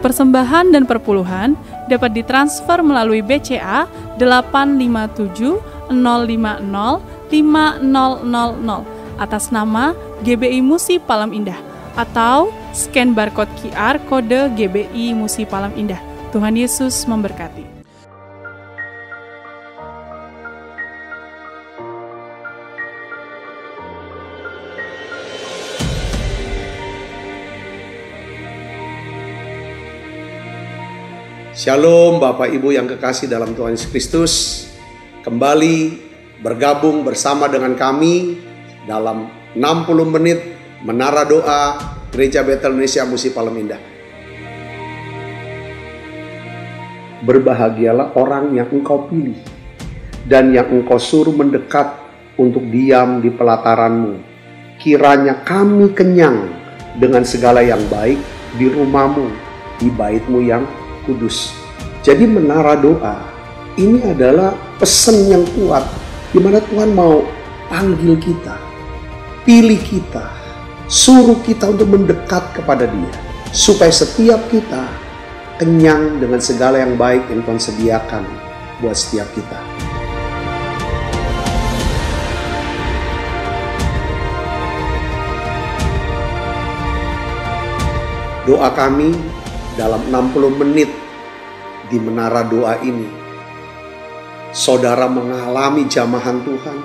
Persembahan dan perpuluhan dapat ditransfer melalui BCA 857 050 5000 atas nama GBI Musi Palem Indah atau scan barcode QR kode GBI Musi Palem Indah. Tuhan Yesus memberkati. Shalom Bapak Ibu yang kekasih dalam Tuhan Yesus Kristus. Kembali bergabung bersama dengan kami dalam 60 menit Menara Doa Gereja Betel Indonesia Musi Palem Indah. Berbahagialah orang yang engkau pilih dan yang engkau suruh mendekat untuk diam di pelataranmu. Kiranya kami kenyang dengan segala yang baik di rumahmu, di baitmu yang kudus. Jadi menara doa ini adalah pesan yang kuat di mana Tuhan mau panggil kita, pilih kita, suruh kita untuk mendekat kepada Dia, supaya setiap kita kenyang dengan segala yang baik yang Tuhan sediakan buat setiap kita. Doa kami dalam 60 menit di menara doa ini, saudara mengalami jamahan Tuhan,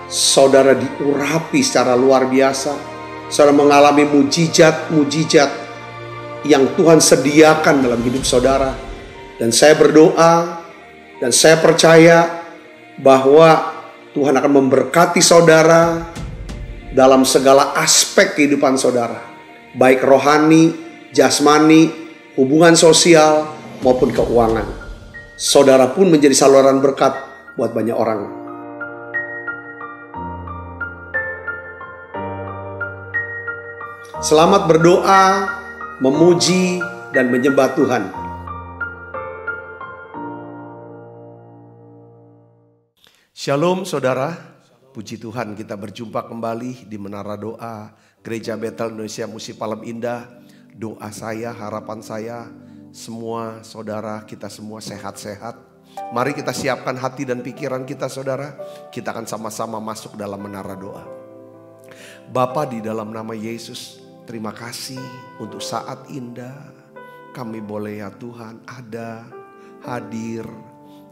saudara diurapi secara luar biasa, saudara mengalami mujizat-mujizat yang Tuhan sediakan dalam hidup saudara. Dan saya berdoa dan saya percaya bahwa Tuhan akan memberkati saudara dalam segala aspek kehidupan saudara, baik rohani, jasmani, hubungan sosial, maupun keuangan. Saudara pun menjadi saluran berkat buat banyak orang. Selamat berdoa, memuji, dan menyembah Tuhan. Shalom saudara, puji Tuhan kita berjumpa kembali di Menara Doa Gereja Betel Indonesia Musi Palem Indah. Doa saya, harapan saya, semua saudara kita semua sehat-sehat. Mari kita siapkan hati dan pikiran kita saudara. Kita akan sama-sama masuk dalam menara doa. Bapa di dalam nama Yesus, terima kasih untuk saat indah. Kami boleh ya Tuhan ada, hadir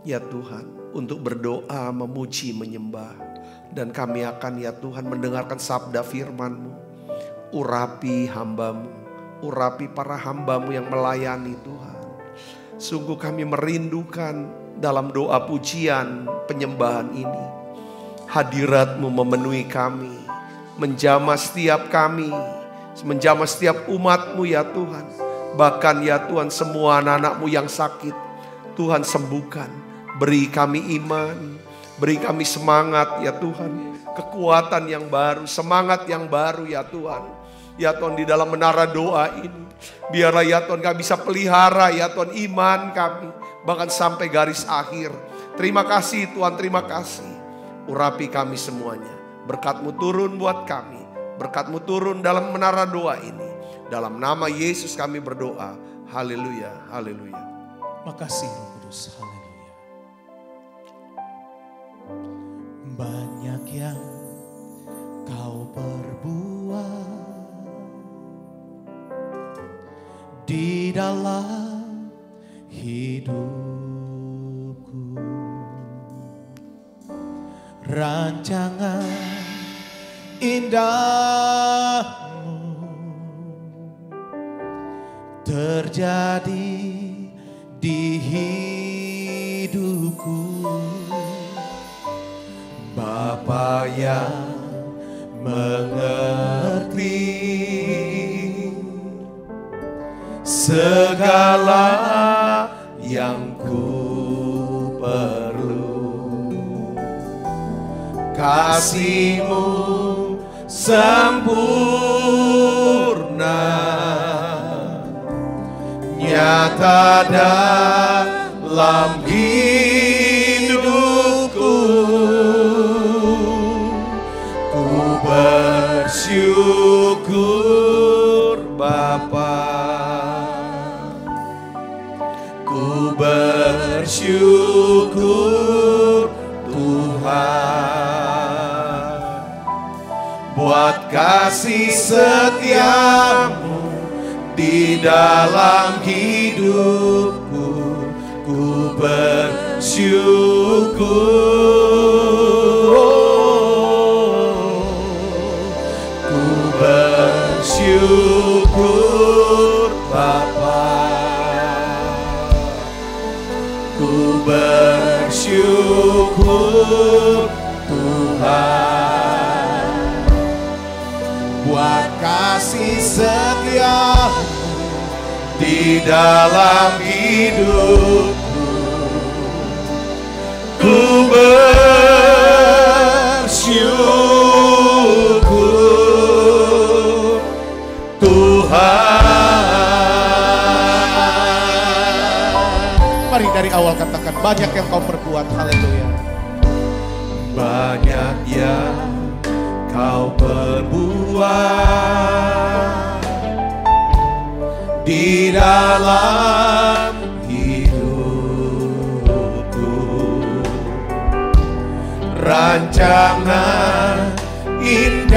ya Tuhan. Untuk berdoa, memuji, menyembah. Dan kami akan ya Tuhan mendengarkan sabda firman-Mu. Urapi hamba-Mu. Urapi para hamba-Mu yang melayani Tuhan. Sungguh kami merindukan dalam doa pujian penyembahan ini. Hadirat-Mu memenuhi kami. Menjamah setiap kami. Menjamah setiap umat-Mu ya Tuhan. Bahkan ya Tuhan semua anak-anak-Mu yang sakit. Tuhan sembuhkan. Beri kami iman. Beri kami semangat ya Tuhan. Kekuatan yang baru. Semangat yang baru ya Tuhan. Ya Tuhan di dalam menara doa ini. Biarlah ya Tuhan kami bisa pelihara ya Tuhan iman kami. Bahkan sampai garis akhir. Terima kasih Tuhan, terima kasih. Urapi kami semuanya. Berkat-Mu turun buat kami. Berkat-Mu turun dalam menara doa ini. Dalam nama Yesus kami berdoa. Haleluya, haleluya. Makasih Roh Kudus, haleluya. Banyak yang Kau perbuat di dalam hidupku, rancangan indahmu terjadi di hidupku. Bapa yang mengerti segala yang ku perlu, kasih-Mu sempurna nyata dalam hidupku. Ku bersyukur Bapa. bersyukur Tuhan buat kasih setiamu di dalam hidupku. Ku bersyukur, ku bersyukur Bapa, ku bersyukur Tuhan buat kasih setiamu di dalam hidupku. Ku bersyukur Tuhan. Mari dari awal katakan, banyak yang kau perbuat. Haleluya. Banyak yang kau perbuat di dalam hidupku. Rancangan indahmu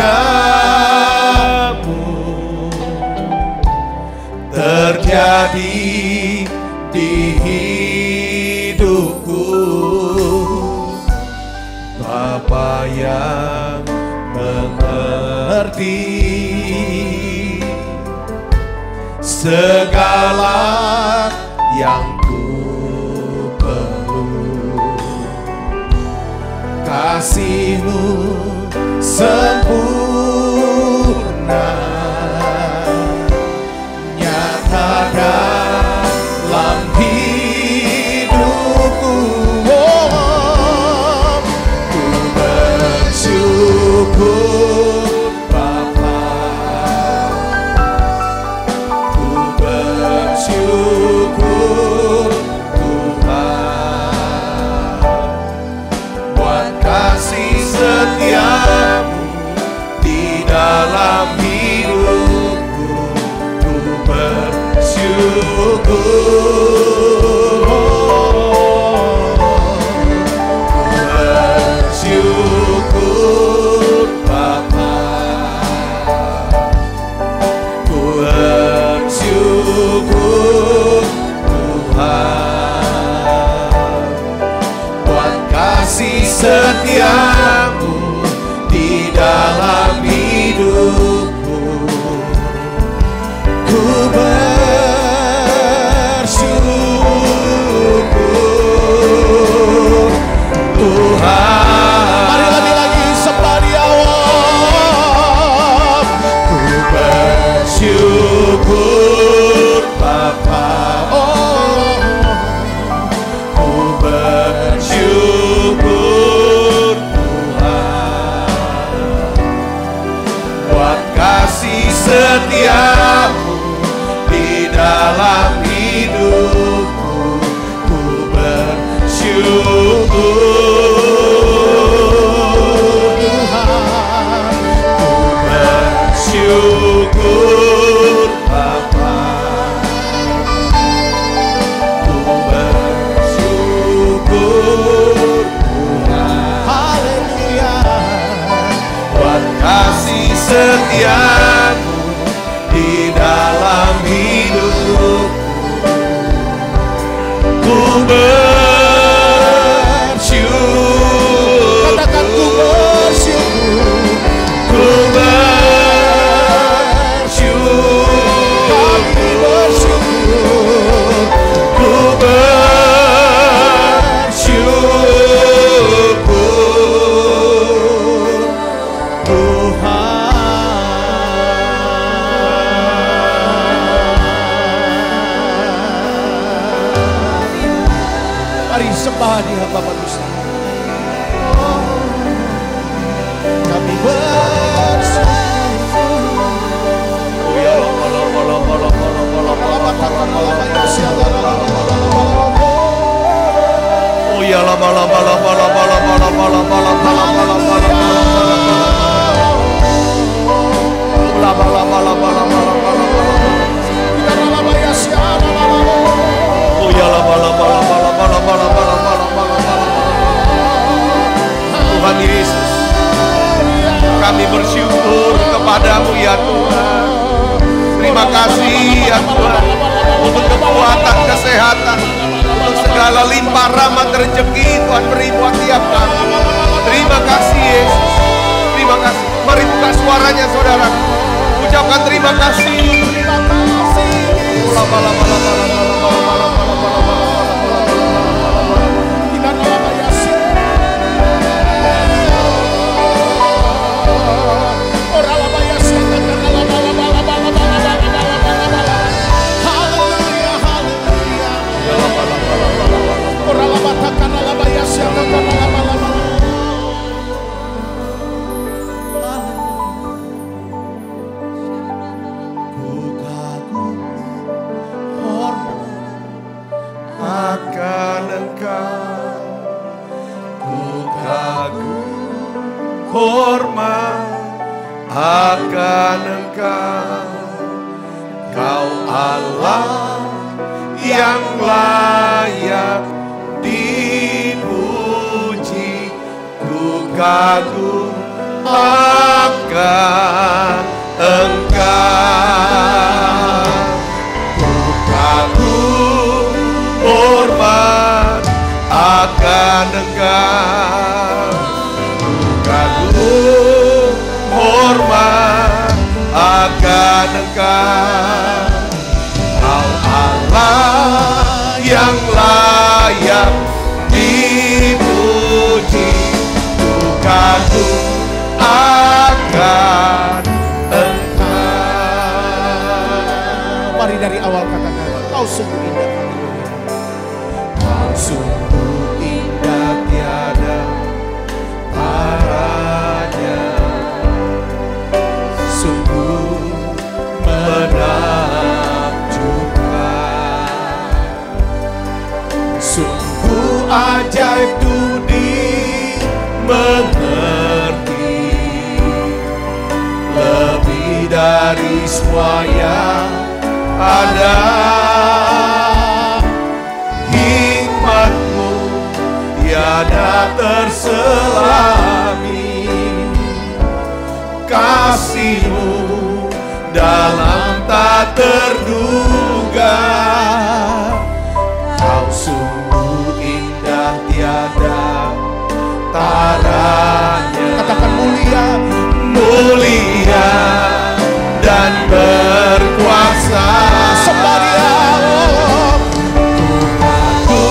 terjadi di hidupku. Bapa yang mengerti segala yang ku perlu, kasih-Mu sempurna nyata dalam hidupku. Ku bersyukur Bapa, ku bersyukur Tuhan buat kasih setiamu di dalam hidupku. Ku bersyukur, ku bersyukur Bapa, ku bersyukur Tuhan buat kasih setiamu di dalam hidupku. Ku bersyukur Tuhan. Mari lagi-lagi sembah di awal. Ku bersyukur Bapa, ku bersyukur Tuhan buat kasih setiamu di dalam hidupku. Ku bersyukur Tuhan, ku bersyukur Bapa, ku bersyukur Tuhan. Haleluya. Buat kasih setiamu di dalam hidupku. Ku bersyukur, Katakan ku bersyukur. ku bersyukur, Kami bersyukur. ku bersyukur Tuhan. Mari sembah dia Bapa Dusta. Kami bersyukur. Oh ya la bala bala bala bala bala bala bala bala bala bala la bala bala bala bala bala oh ya la bala bala bala bala bala kasih ya Tuhan untuk kekuatan, kesehatan, untuk segala limpah rahmat rezeki Tuhan beri buat tiap kami. Terima kasih Yesus. Terima kasih. Mari buka suaranya saudara. Ucapkan terima kasih. Terima kasih. Akan Engkau, ku kagum hormat akan Engkau, Kau Allah yang layak dipuji. Ku kagum akan Engkau, ku kagum hormat akan Engkau, ku kagum hormat akan Engkau, Kau Allah yang layak dipuji. Ku kagum akan Engkau. Mari dari awal katakan, Kau sungguh indah. Kau sungguh indah tiada taranya, sungguh menakjubkan, sungguh ajaib dimengerti, lebih dari semua yang ada. Hikmatmu tiada terselami, kasihmu dalam tak terduga. Kau sungguh indah tiada taranya. Katakan mulia, mulia dan berkuasa. Sembah Dia. Ku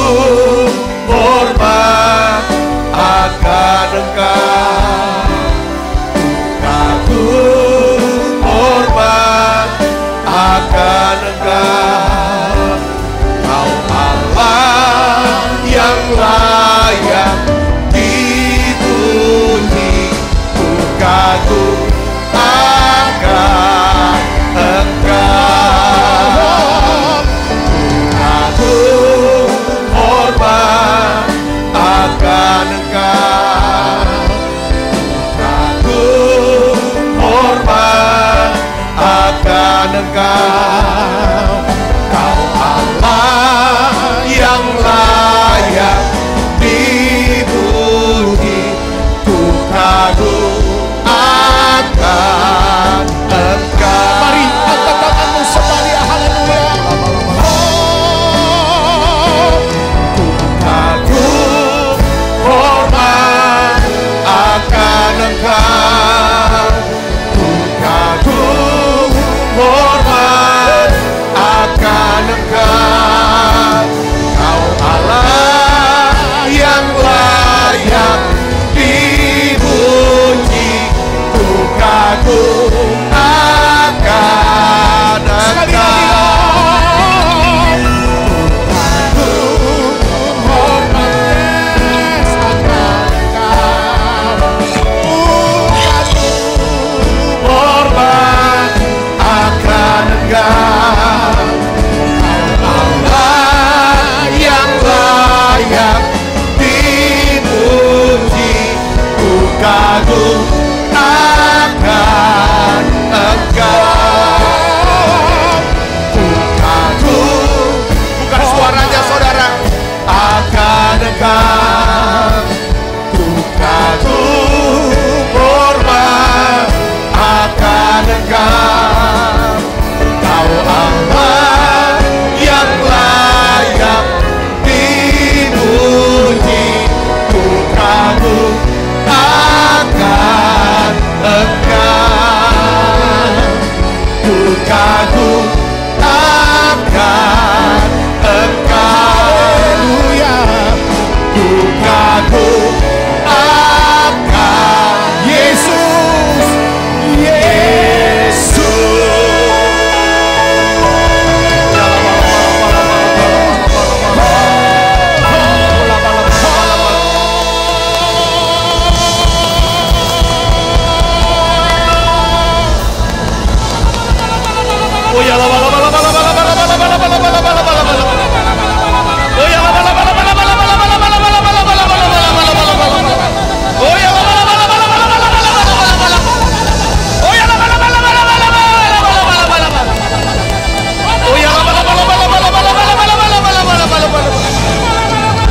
hormat akan Engkau, ku hormat akan Engkau, Kau Allah yang layak dipuji. Ku kagum akan Engkau, ku kagum hormat akan Engkau, ku kagum hormat akan Engkau,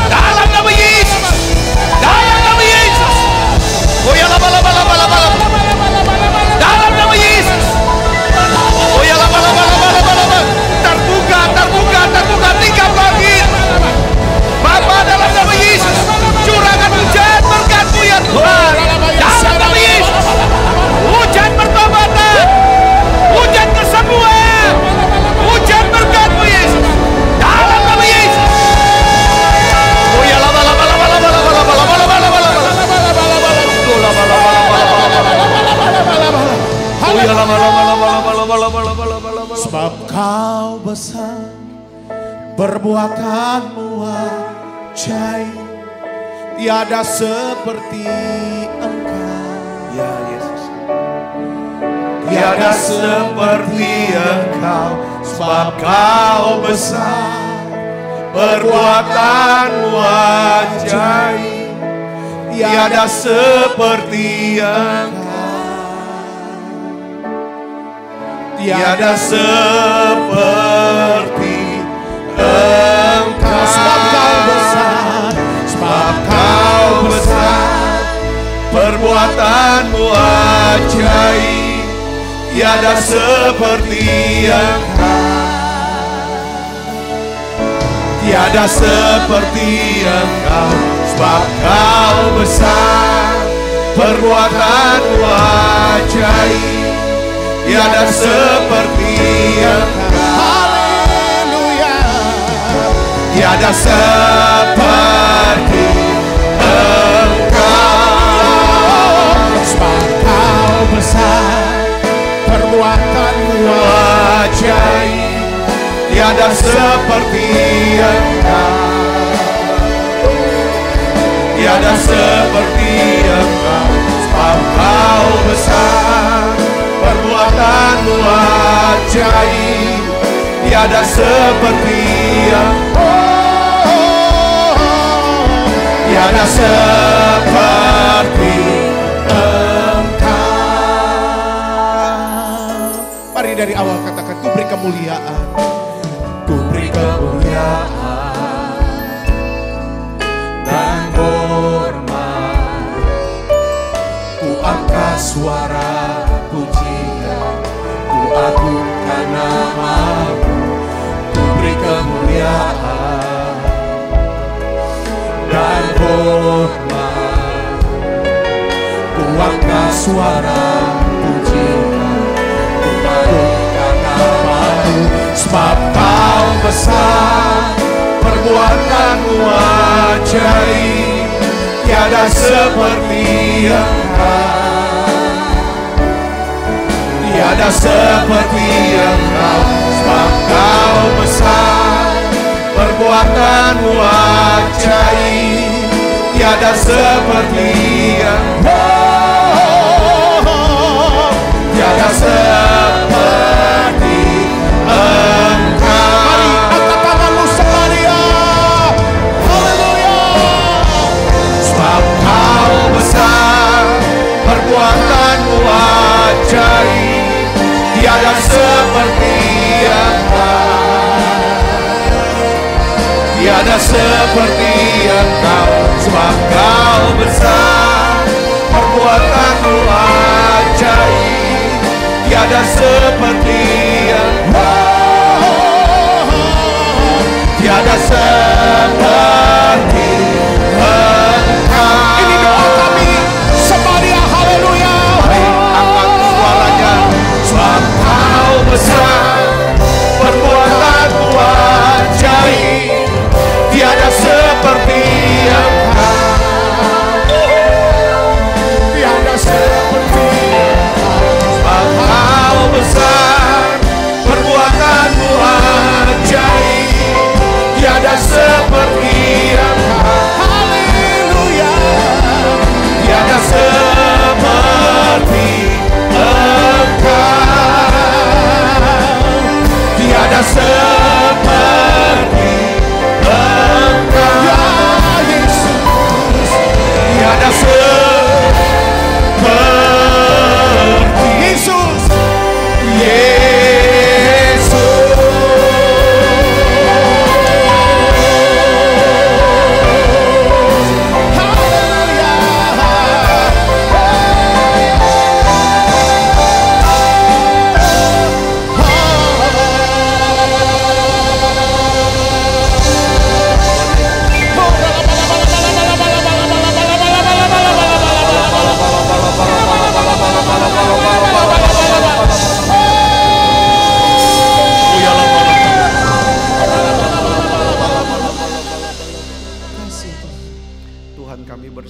Dalam nama Yesus. Dalam nama Yesus. Oh ya la bala bala bala bala. Dalam nama Yesus. Oh ya la bala bala bala bala. Terbuka, terbuka, terbuka tingkap langit. Bapa, dalam nama Yesus, curahkan hujan berkat-Mu ya Tuhan. Dalam nama Yesus, hujan pertobatan, hujan kesembuhan, hujan berkat-Mu Yesus. Dalam nama Yesus. Oh ya la bala bala bala bala bala bala bala bala bala. Oh la bala bala bala bala bala bala. Oh ya la bala bala bala bala bala bala bala bala. Sebab Kau besar, perbuatan-Mu ajaib, tiada seperti Engkau. Ya Yesus. Tiada seperti Engkau, sebab Kau besar, perbuatan-Mu ajaib. Tiada seperti Engkau, tiada seperti Engkau. Sebab Kau besar, Sebab Kau besar, perbuatan-Mu ajaib. Tiada seperti Engkau, tiada seperti Engkau. Sebab Kau besar, perbuatan-Mu ajaib. Tiada seperti Engkau. haleluya. Tiada seperti Engkau. Sebab Kau besar, perbuatan-Mu Ajaib, tiada seperti Engkau. Tiada seperti Engkau. Sebab Kau besar, perbuatan-Mu ajaib. Tiada seperti Engkau. Tiada seperti Engkau. Mari dari awal katakan, Ku beri kemuliaan. Ku beri kemuliaan dan hormat. Ku angkat suara pujian, ku agungkan nama-Mu. Ku beri kemuliaan dan hormat. Ku angkat suara pujian, ku agungkan nama-Mu. Sebab Kau besar, perbuatan-Mu ajaib. Tiada seperti Engkau, tiada seperti Engkau. Sebab Kau besar, perbuatan-Mu ajaib. Tiada seperti Engkau, tiada seperti Engkau. Mari angkat tanganmu sekalian. Haleluya. Sebab Kau besar, perbuatan-Mu ajaib. Tiada seperti Engkau, tiada seperti Engkau. Sebab Kau besar, perbuatan-Mu ajaib. Tiada seperti Engkau, tiada seperti Engkau. Ini doa kami. Semaria, haleluya. Mari angkat suaranya. Sebab Kau besar, perbuatan-Mu ajaib. Tiada seperti Engkau, Tiada seperti sebab Kau besar,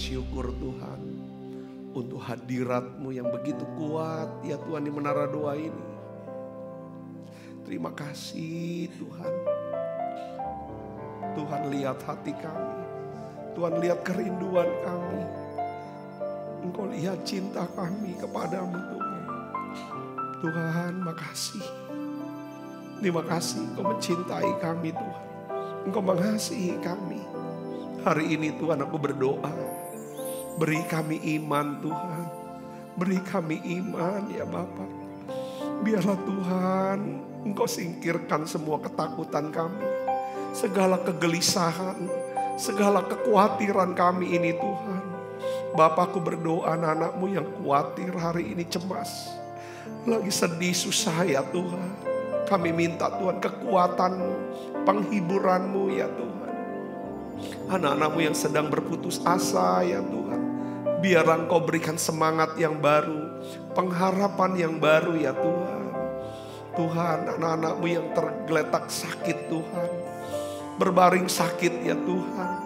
bersyukur Tuhan untuk hadirat-Mu yang begitu kuat ya Tuhan di menara doa ini. Terima kasih Tuhan. Tuhan lihat hati kami. Tuhan lihat kerinduan kami. Engkau lihat cinta kami kepadamu Tuhan. Tuhan makasih. Terima kasih Engkau mencintai kami Tuhan. Engkau mengasihi kami. Hari ini Tuhan aku berdoa. Beri kami iman Tuhan. Beri kami iman ya Bapa. Biarlah Tuhan Engkau singkirkan semua ketakutan kami. Segala kegelisahan. Segala kekhawatiran kami ini Tuhan. Bapa, aku berdoa anak-anak-Mu yang khawatir hari ini cemas. Lagi sedih susah ya Tuhan. Kami minta Tuhan kekuatan-Mu, penghiburan-Mu ya Tuhan. Anak-anak-Mu yang sedang berputus asa ya Tuhan. Biar Engkau berikan semangat yang baru, pengharapan yang baru ya Tuhan. Tuhan, anak-anak-Mu yang tergeletak sakit Tuhan. Berbaring sakit ya Tuhan.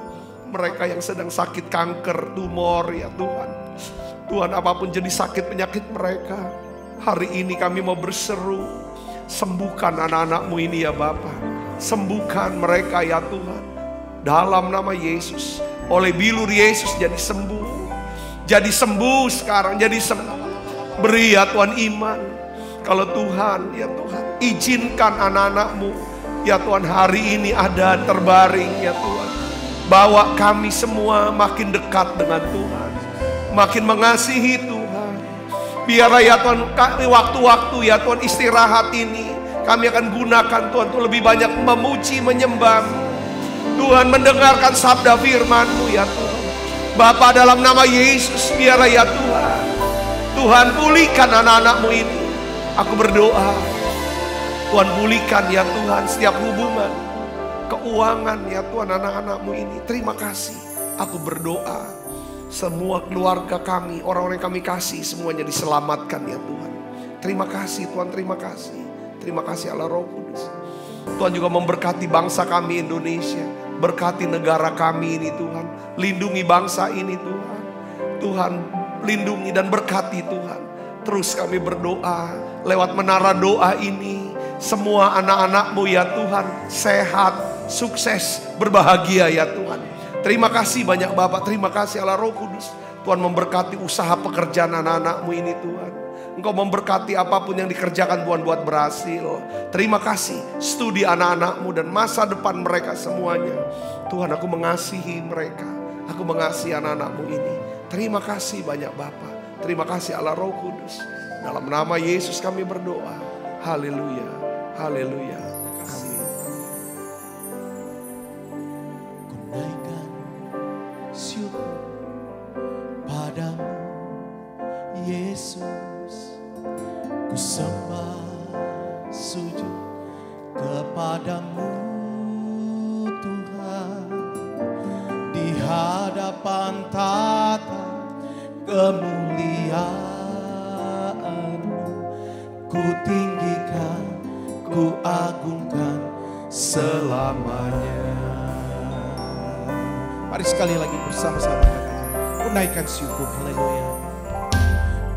Mereka yang sedang sakit kanker, tumor ya Tuhan. Tuhan, apapun jenis sakit penyakit mereka, hari ini kami mau berseru. Sembuhkan anak-anak-Mu ini ya Bapa. Sembuhkan mereka ya Tuhan. Dalam nama Yesus. Oleh bilur Yesus jadi sembuh. Jadi sembuh sekarang, jadi sembuh. Beri ya Tuhan iman. Kalau Tuhan, ya Tuhan, izinkan anak-anak-Mu ya Tuhan hari ini ada terbaring ya Tuhan. Bawa kami semua makin dekat dengan Tuhan. Makin mengasihi Tuhan. Biar ya Tuhan waktu-waktu ya Tuhan istirahat ini kami akan gunakan Tuhan untuk lebih banyak memuji, menyembah Tuhan, mendengarkan sabda firman-Mu ya Tuhan. Bapa, dalam nama Yesus biar ya Tuhan. Tuhan pulihkan anak-anak-Mu ini. Aku berdoa Tuhan pulihkan ya Tuhan setiap hubungan, keuangan ya Tuhan anak-anak-Mu ini. Terima kasih. Aku berdoa semua keluarga kami, orang-orang yang kami kasih semuanya diselamatkan ya Tuhan. Terima kasih Tuhan, terima kasih. Terima kasih Allah Roh Kudus. Tuhan juga memberkati bangsa kami Indonesia. Berkati negara kami ini Tuhan. Lindungi bangsa ini Tuhan. Tuhan lindungi dan berkati Tuhan. Terus kami berdoa lewat menara doa ini. Semua anak-anak-Mu ya Tuhan sehat, sukses, berbahagia ya Tuhan. Terima kasih banyak Bapak, terima kasih Allah Roh Kudus. Tuhan memberkati usaha pekerjaan anak-anak-Mu ini Tuhan. Engkau memberkati apapun yang dikerjakan Tuhan buat berhasil. Terima kasih studi anak-anak-Mu dan masa depan mereka semuanya. Tuhan, aku mengasihi mereka. Aku mengasihi anak-anak-Mu ini. Terima kasih banyak Bapak. Terima kasih Allah Roh Kudus. Dalam nama Yesus kami berdoa. Haleluya. Haleluya. Amin. Ku naikkan syukur padamu Yesus. Ku sembah sujud kepadamu Tuhan. Di hadapan tata kemuliaan-Mu ku tinggikan, ku agungkan selamanya. Mari sekali lagi bersama-sama katakan, ku naikkan syukur, haleluya.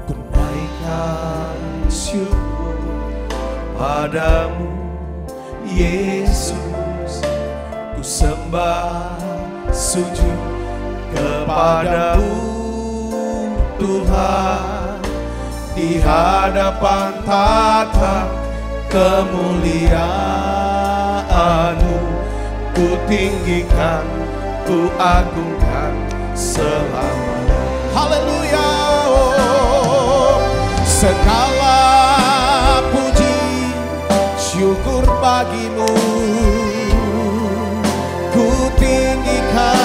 Ku naikkan syukur padamu Yesus. Ku sembah sujud kepadamu Tuhan. Di hadapan tata kemuliaan-Mu ku tinggikan, ku agungkan selamanya. Haleluya. Oh, segala puji syukur bagi-Mu ku tinggikan,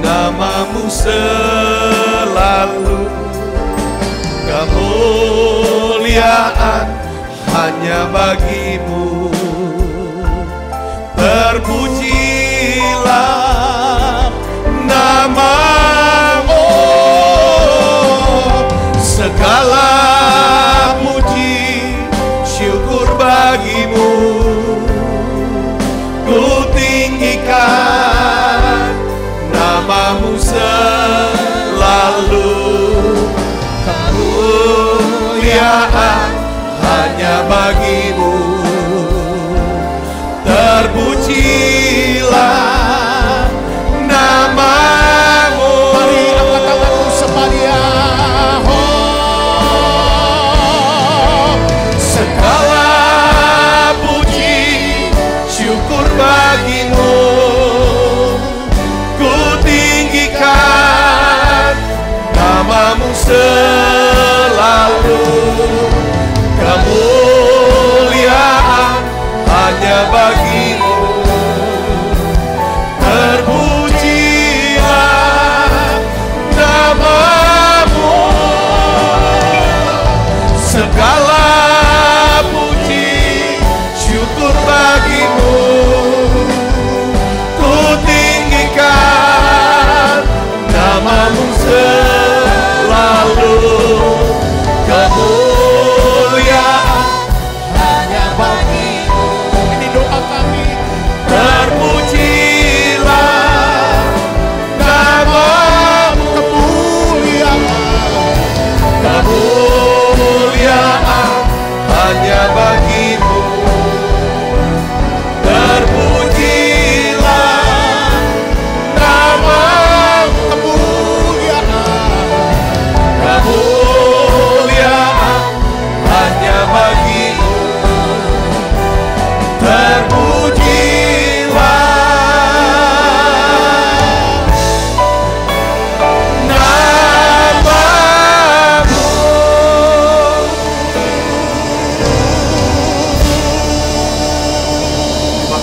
nama-Mu selalu. Kemuliaan hanya bagi-Mu. Terpujilah nama-Mu. Segala puji syukur bagi-Mu ku tinggikan, nama-Mu selalu.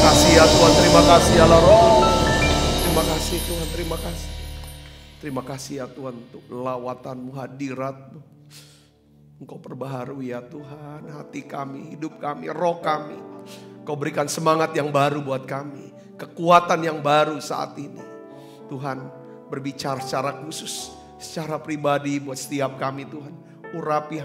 kasih ya Tuhan, terima kasih ya Roh. Terima kasih Tuhan, terima kasih. Terima kasih ya Tuhan untuk lawatan-Mu, hadirat-Mu. Engkau perbaharui ya Tuhan hati kami, hidup kami, roh kami. Kau berikan semangat yang baru buat kami, kekuatan yang baru saat ini. Tuhan berbicara secara khusus, secara pribadi buat setiap kami Tuhan. Urapi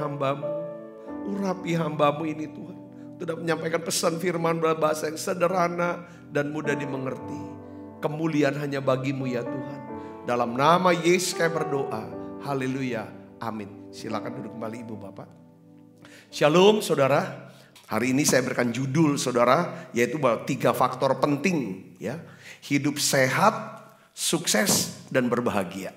hamba-Mu ini Tuhan. Sudah menyampaikan pesan firman berbahasa yang sederhana dan mudah dimengerti. Kemuliaan hanya bagi-Mu ya Tuhan. Dalam nama Yesus kami berdoa. Haleluya. Amin. Silakan duduk kembali Ibu Bapak. Shalom saudara. Hari ini saya berikan judul saudara, yaitu bahwa 3 faktor penting ya. Hidup sehat, sukses dan berbahagia.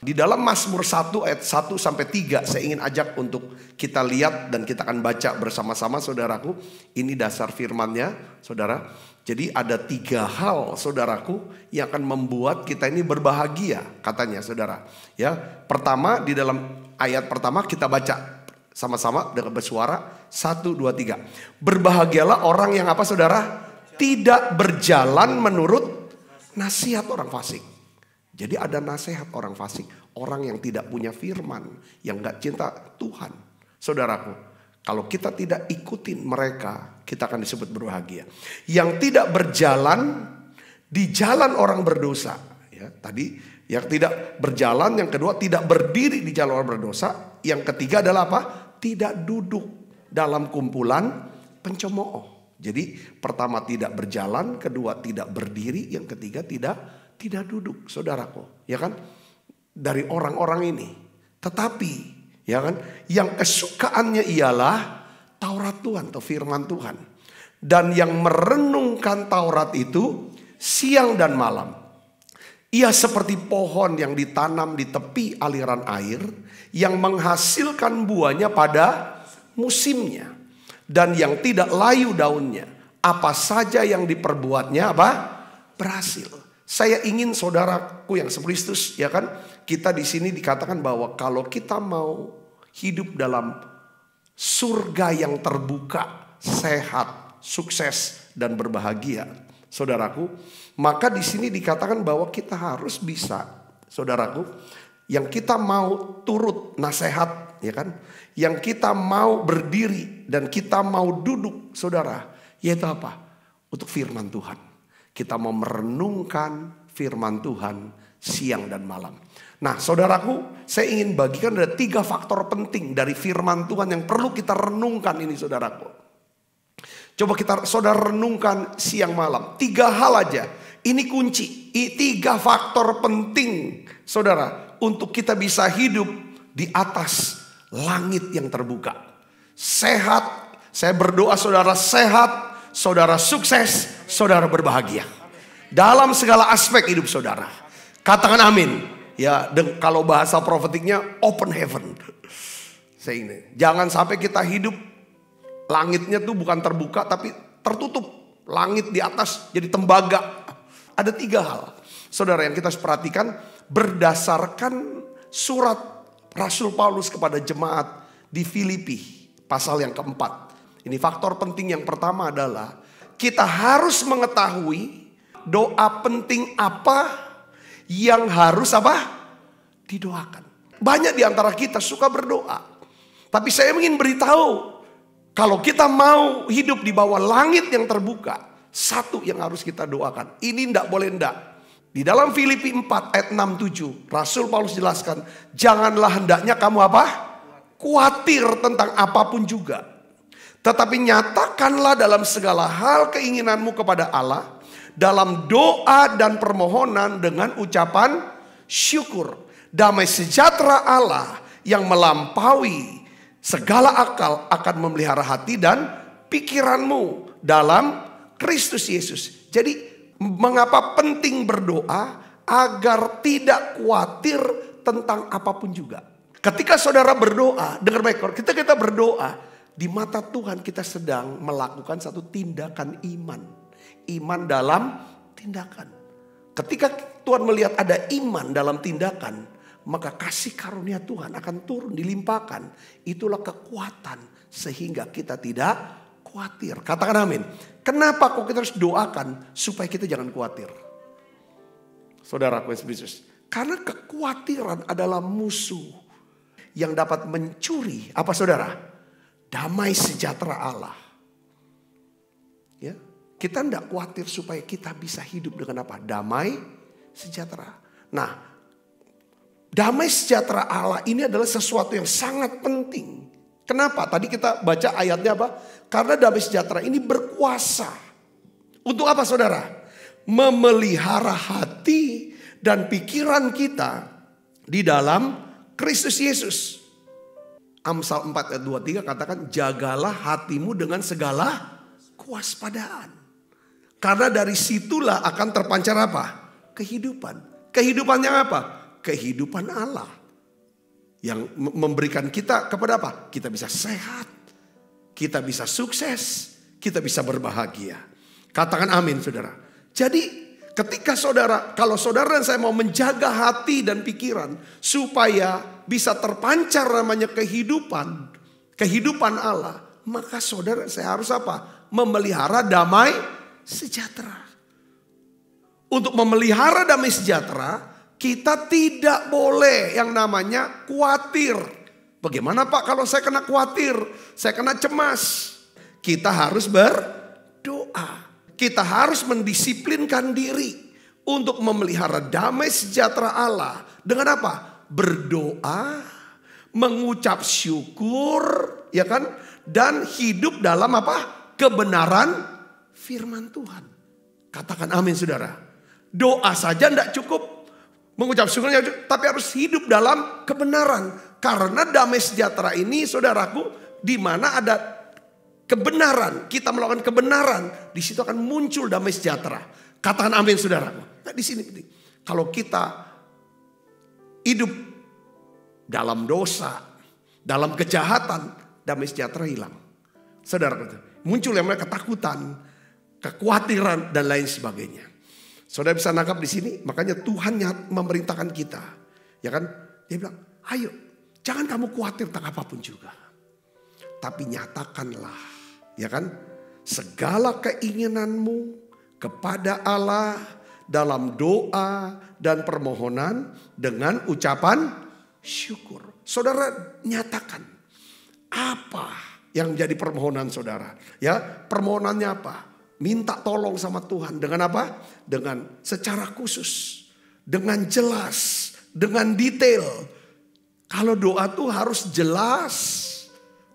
Di dalam Mazmur 1 ayat 1 sampai 3 saya ingin ajak untuk kita lihat dan kita akan baca bersama-sama saudaraku. Ini dasar firman-Nya saudara. Jadi ada 3 hal saudaraku yang akan membuat kita ini berbahagia katanya saudara. Ya, pertama di dalam ayat pertama kita baca sama-sama dengan bersuara 1, 2, 3. Berbahagialah orang yang apa saudara? Tidak berjalan menurut nasihat orang fasik. Jadi ada nasihat orang fasik, orang yang tidak punya firman, yang gak cinta Tuhan. Saudaraku, kalau kita tidak ikutin mereka, kita akan disebut berbahagia. Yang tidak berjalan di jalan orang berdosa. Ya, tadi yang tidak berjalan, yang kedua tidak berdiri di jalan orang berdosa. Yang ketiga adalah apa? Tidak duduk dalam kumpulan pencemooh. Jadi pertama tidak berjalan, kedua tidak berdiri, yang ketiga tidak duduk, saudaraku, ya kan? Dari orang-orang ini. Tetapi, ya kan? Yang kesukaannya ialah Taurat Tuhan atau firman Tuhan. Dan yang merenungkan Taurat itu siang dan malam. Ia seperti pohon yang ditanam di tepi aliran air, yang menghasilkan buahnya pada musimnya. Dan yang tidak layu daunnya. Apa saja yang diperbuatnya apa? Berhasil. Saya ingin saudaraku yang sekristus, ya kan? Kita di sini dikatakan bahwa kalau kita mau hidup dalam surga yang terbuka, sehat, sukses dan berbahagia, saudaraku, maka di sini dikatakan bahwa kita harus bisa, saudaraku, yang kita mau turut nasihat, ya kan? Yang kita mau berdiri dan kita mau duduk, saudara, yaitu apa? Untuk firman Tuhan. Kita mau merenungkan firman Tuhan siang dan malam. Nah saudaraku, saya ingin bagikan ada 3 faktor penting dari firman Tuhan yang perlu kita renungkan ini saudaraku. Coba kita saudara renungkan siang malam. 3 hal aja. Ini kunci. 3 faktor penting saudara. Untuk kita bisa hidup di atas langit yang terbuka. Sehat. Saya berdoa saudara sehat. Saudara sukses, saudara berbahagia. Dalam segala aspek hidup saudara. Katakan amin. Ya, kalau bahasa profetiknya open heaven. Saya ini, jangan sampai kita hidup langitnya tuh bukan terbuka tapi tertutup. Langit di atas jadi tembaga. Ada 3 hal. Saudara yang kita harus perhatikan berdasarkan surat Rasul Paulus kepada jemaat di Filipi pasal yang keempat. Ini faktor penting yang pertama adalah kita harus mengetahui doa penting apa yang harus apa? Didoakan. Banyak di antara kita suka berdoa. Tapi saya ingin beritahu, kalau kita mau hidup di bawah langit yang terbuka, satu yang harus kita doakan. Ini tidak boleh tidak. Di dalam Filipi 4 ayat 6-7, Rasul Paulus jelaskan, janganlah hendaknya kamu apa? Khawatir tentang apapun juga. Tetapi nyatakanlah dalam segala hal keinginanmu kepada Allah, dalam doa dan permohonan dengan ucapan syukur. Damai sejahtera Allah yang melampaui segala akal akan memelihara hati dan pikiranmu dalam Kristus Yesus. Jadi mengapa penting berdoa? Agar tidak khawatir tentang apapun juga. Ketika saudara berdoa, dengar baik, ketika kita berdoa, di mata Tuhan kita sedang melakukan satu tindakan iman. Iman dalam tindakan. Ketika Tuhan melihat ada iman dalam tindakan, maka kasih karunia Tuhan akan turun, dilimpahkan. Itulah kekuatan sehingga kita tidak khawatir. Katakan amin. Kenapa kok kita harus doakan supaya kita jangan khawatir? Saudaraku yang Yesus. Karena kekhawatiran adalah musuh yang dapat mencuri apa saudara? Damai sejahtera Allah. Ya, kita tidak khawatir supaya kita bisa hidup dengan apa? Damai sejahtera. Nah, damai sejahtera Allah ini adalah sesuatu yang sangat penting. Kenapa? Tadi kita baca ayatnya apa? Karena damai sejahtera ini berkuasa. Untuk apa saudara? Memelihara hati dan pikiran kita di dalam Kristus Yesus. Amsal 4 ayat 23 katakan, jagalah hatimu dengan segala kewaspadaan. Karena dari situlah akan terpancar apa? Kehidupan. Kehidupannya apa? Kehidupan Allah. Yang memberikan kita kepada apa? Kita bisa sehat. Kita bisa sukses. Kita bisa berbahagia. Katakan amin saudara. Jadi ketika saudara, kalau saudara dan saya mau menjaga hati dan pikiran supaya bisa terpancar namanya kehidupan Allah, maka saudara saya harus apa? Memelihara damai sejahtera. Untuk memelihara damai sejahtera, kita tidak boleh yang namanya khawatir. Bagaimana Pak kalau saya kena khawatir, saya kena cemas? Kita harus berdoa. Kita harus mendisiplinkan diri untuk memelihara damai sejahtera Allah. Dengan apa? Berdoa, mengucap syukur, ya kan? Dan hidup dalam apa? Kebenaran firman Tuhan. Katakan amin saudara. Doa saja tidak cukup. Mengucap syukur, tapi harus hidup dalam kebenaran. Karena damai sejahtera ini saudaraku, di mana ada kebenaran, kita melakukan kebenaran, di situ akan muncul damai sejahtera. Katakan amin saudaraku. Nah di sini penting. Kalau kita hidup dalam dosa, dalam kejahatan, damai sejahtera hilang. Saudara, muncul yang namanya ketakutan, kekhawatiran dan lain sebagainya. Saudara bisa nangkap di sini, makanya Tuhan memerintahkan kita, ya kan? Dia bilang, ayo, jangan kamu khawatir tentang apapun juga, tapi nyatakanlah, ya kan? Segala keinginanmu kepada Allah dalam doa dan permohonan dengan ucapan syukur. Saudara nyatakan apa yang menjadi permohonan saudara? Ya, permohonannya apa? Minta tolong sama Tuhan dengan apa? Dengan secara khusus, dengan jelas, dengan detail. Kalau doa tuh harus jelas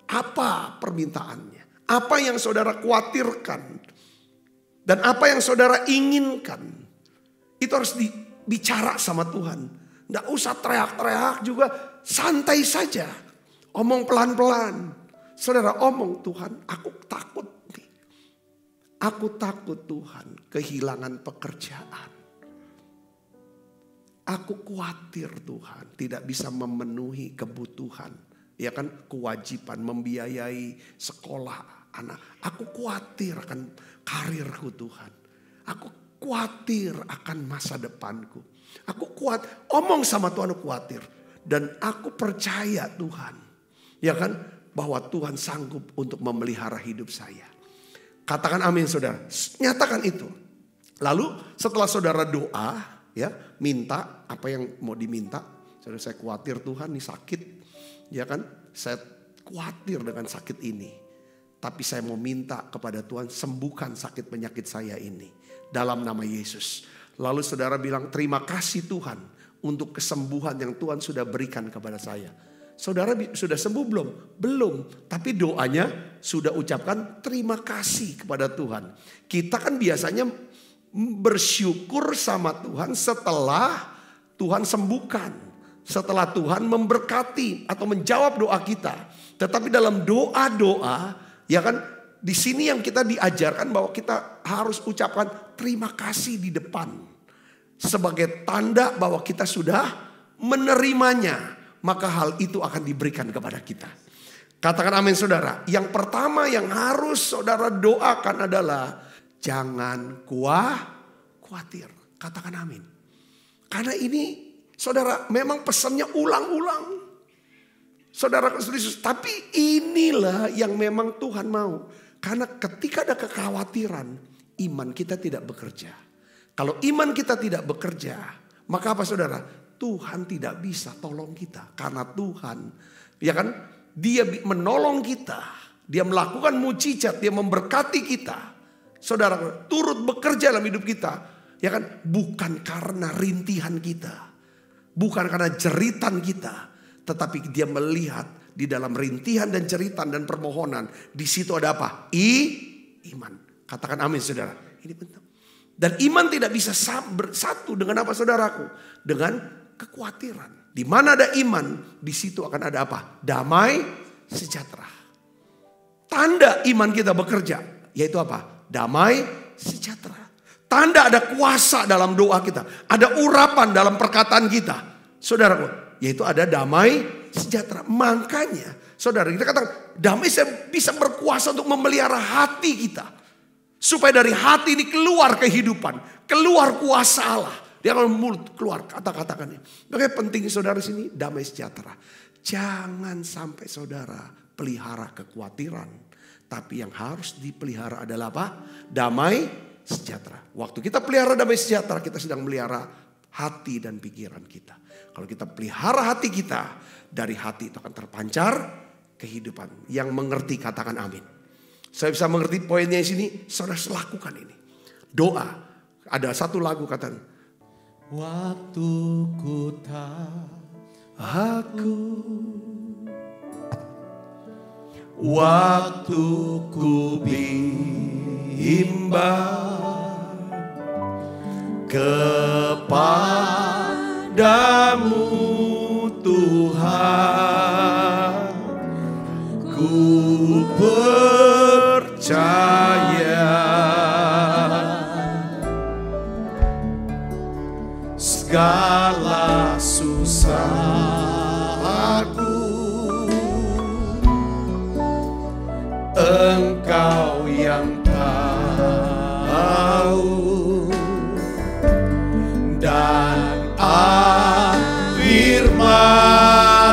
apa permintaannya, apa yang saudara khawatirkan, dan apa yang saudara inginkan. Itu harus dibicara sama Tuhan. Nggak usah teriak-teriak juga, santai saja. Omong pelan-pelan. Saudara omong, Tuhan aku takut nih. Aku takut Tuhan kehilangan pekerjaan. Aku khawatir Tuhan tidak bisa memenuhi kebutuhan. Ya kan, kewajiban membiayai sekolah anak. Aku khawatir akan karirku Tuhan. Aku khawatir akan masa depanku. Aku omong sama Tuhan, aku khawatir. Dan aku percaya Tuhan. Ya kan, bahwa Tuhan sanggup untuk memelihara hidup saya. Katakan amin saudara. Nyatakan itu. Lalu setelah saudara doa, ya, minta apa yang mau diminta. Saudara, saya khawatir Tuhan nih sakit. Ya kan, saya khawatir dengan sakit ini. Tapi saya mau minta kepada Tuhan, sembuhkan sakit penyakit saya ini. Dalam nama Yesus. Lalu saudara bilang, terima kasih Tuhan untuk kesembuhan yang Tuhan sudah berikan kepada saya. Saudara sudah sembuh belum? Belum. Tapi doanya sudah ucapkan terima kasih kepada Tuhan. Kita kan biasanya bersyukur sama Tuhan setelah Tuhan sembuhkan. Setelah Tuhan memberkati atau menjawab doa kita. Tetapi dalam doa-doa, ya kan, di sini yang kita diajarkan bahwa kita harus ucapkan terima kasih di depan. Sebagai tanda bahwa kita sudah menerimanya. Maka hal itu akan diberikan kepada kita. Katakan amin saudara. Yang pertama yang harus saudara doakan adalah jangan khawatir. Katakan amin. Karena ini saudara memang pesannya ulang-ulang. Saudara Kristus, tapi inilah yang memang Tuhan mau. Karena ketika ada kekhawatiran, iman kita tidak bekerja. Kalau iman kita tidak bekerja, maka apa saudara? Tuhan tidak bisa tolong kita. Karena Tuhan, ya kan, Dia menolong kita. Dia melakukan mujizat, Dia memberkati kita. Saudara, turut bekerja dalam hidup kita. Ya kan, bukan karena rintihan kita. Bukan karena jeritan kita. Tetapi Dia melihat di dalam rintihan dan jeritan dan permohonan. Di situ ada apa? Iman. Katakan amin saudara. Ini penting. Dan iman tidak bisa bersatu dengan apa saudaraku? Dengan kekhawatiran. Di mana ada iman, di situ akan ada apa? Damai sejahtera. Tanda iman kita bekerja, yaitu apa? Damai sejahtera. Tanda ada kuasa dalam doa kita. Ada urapan dalam perkataan kita. Saudaraku, yaitu ada damai sejahtera. Makanya, saudara, kita katakan damai bisa berkuasa untuk memelihara hati kita. Supaya dari hati ini keluar kehidupan, keluar kuasa Allah. Dia akan mulut keluar kata-katakannya. Makanya penting saudara sini damai sejahtera. Jangan sampai saudara pelihara kekhawatiran. Tapi yang harus dipelihara adalah apa? Damai sejahtera. Waktu kita pelihara damai sejahtera, kita sedang melihara hati dan pikiran kita. Kalau kita pelihara hati kita, dari hati itu akan terpancar kehidupan. Yang mengerti katakan amin. Saya bisa mengerti poinnya di sini, saudara lakukan ini. Doa, ada satu lagu katakan. Waktu ku Aku waktu ku bimbang kepadamu Tuhan, ku percaya segala susah aku, Engkau yang tahu, dan air mataku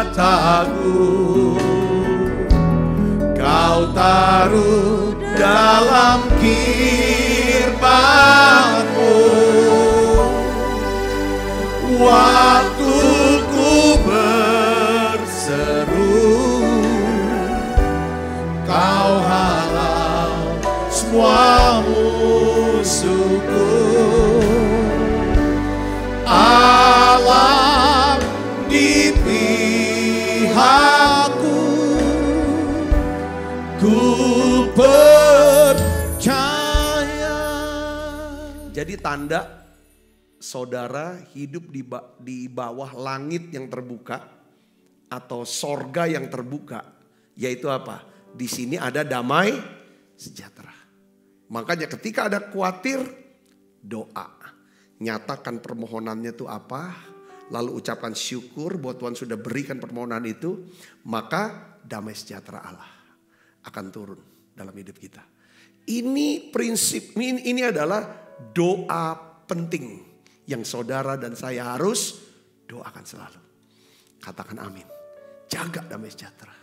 Kau taruh dalam kirban-Mu. Waktu ku berseru, Kau halau semua musuhku. Allah di pihakku, ku percaya. Jadi tanda saudara hidup di bawah langit yang terbuka atau sorga yang terbuka, yaitu apa? Di sini ada damai sejahtera. Makanya ketika ada khawatir, doa, nyatakan permohonannya itu apa, lalu ucapkan syukur buat Tuhan sudah berikan permohonan itu, maka damai sejahtera Allah akan turun dalam hidup kita. Ini prinsip, ini adalah doa penting yang saudara dan saya harus doakan selalu. Katakan amin. Jaga damai sejahtera.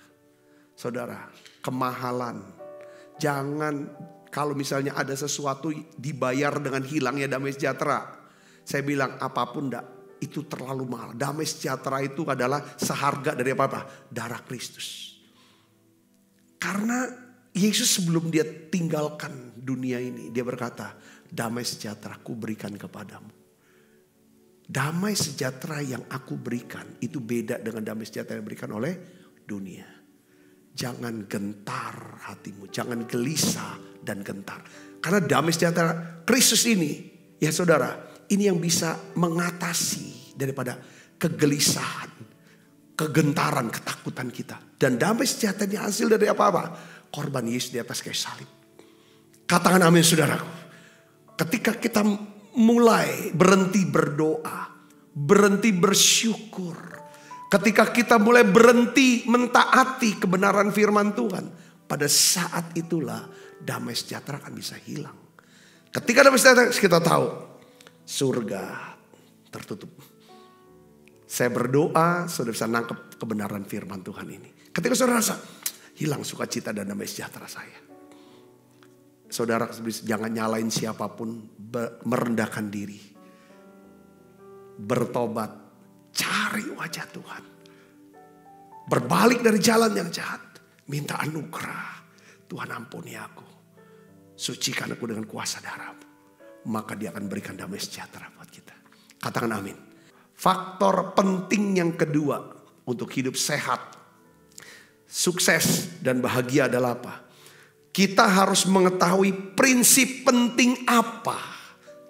Saudara, kemahalan. Jangan kalau misalnya ada sesuatu dibayar dengan hilangnya damai sejahtera. Saya bilang apapun itu terlalu mahal. Damai sejahtera itu adalah seharga dari apa? Darah Kristus. Karena Yesus sebelum dia tinggalkan dunia ini, dia berkata, damai sejahtera ku berikan kepadamu. Damai sejahtera yang aku berikan itu beda dengan damai sejahtera yang diberikan oleh dunia. Jangan gentar hatimu, jangan gelisah dan gentar. Karena damai sejahtera Kristus ini, ya saudara, ini yang bisa mengatasi daripada kegelisahan, kegentaran, ketakutan kita. Dan damai sejahtera ini hasil dari apa-apa? Korban Yesus di atas kayu salib. Katakan amin saudaraku. Ketika kita mulai berhenti berdoa, berhenti bersyukur. Ketika kita mulai berhenti mentaati kebenaran firman Tuhan, pada saat itulah damai sejahtera akan bisa hilang. Ketika damai sejahtera kita tahu surga tertutup. Saya berdoa saudara bisa nangkep kebenaran firman Tuhan ini. Ketika saudara rasa hilang sukacita dan damai sejahtera saya, saudara jangan nyalain siapapun, merendahkan diri. Bertobat, cari wajah Tuhan. Berbalik dari jalan yang jahat, minta anugerah. Tuhan ampuni aku, sucikan aku dengan kuasa darah-Mu. Maka Dia akan berikan damai sejahtera buat kita. Katakan amin. Faktor penting yang kedua untuk hidup sehat, sukses dan bahagia adalah apa? Kita harus mengetahui prinsip penting apa.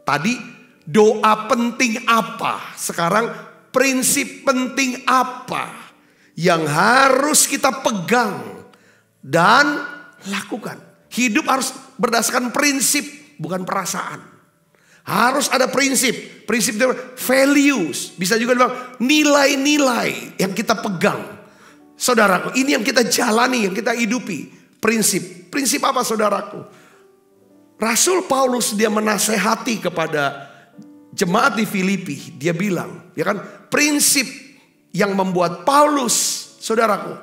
Tadi doa penting apa. Sekarang prinsip penting apa yang harus kita pegang dan lakukan. Hidup harus berdasarkan prinsip, bukan perasaan. Harus ada prinsip. Prinsip itu values. Bisa juga dibilang nilai-nilai yang kita pegang. Saudaraku, ini yang kita jalani, yang kita hidupi. Prinsip. Prinsip apa saudaraku? Rasul Paulus dia menasehati kepada jemaat di Filipi. Dia bilang, ya kan, prinsip yang membuat Paulus, saudaraku,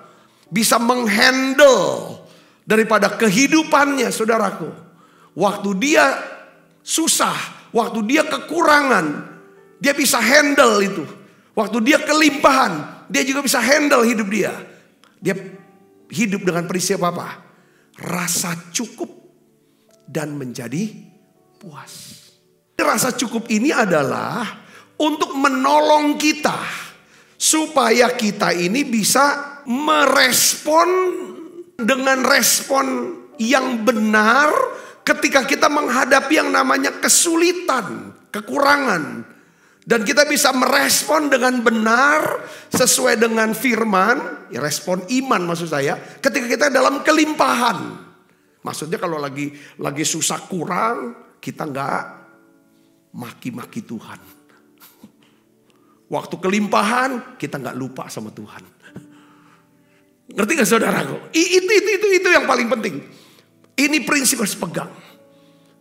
bisa menghandle daripada kehidupannya, saudaraku. Waktu dia susah, waktu dia kekurangan, dia bisa handle itu. Waktu dia kelimpahan, dia juga bisa handle hidup dia. Dia hidup dengan prinsip apa? Rasa cukup dan menjadi puas. Rasa cukup ini adalah untuk menolong kita supaya kita ini bisa merespon dengan respon yang benar ketika kita menghadapi yang namanya kesulitan, kekurangan. Dan kita bisa merespon dengan benar sesuai dengan firman, ya respon iman maksud saya, ketika kita dalam kelimpahan. Maksudnya kalau lagi susah kurang, kita nggak maki-maki Tuhan. Waktu kelimpahan, kita nggak lupa sama Tuhan. Ngerti gak saudaraku? Itu yang paling penting. Ini prinsip harus pegang.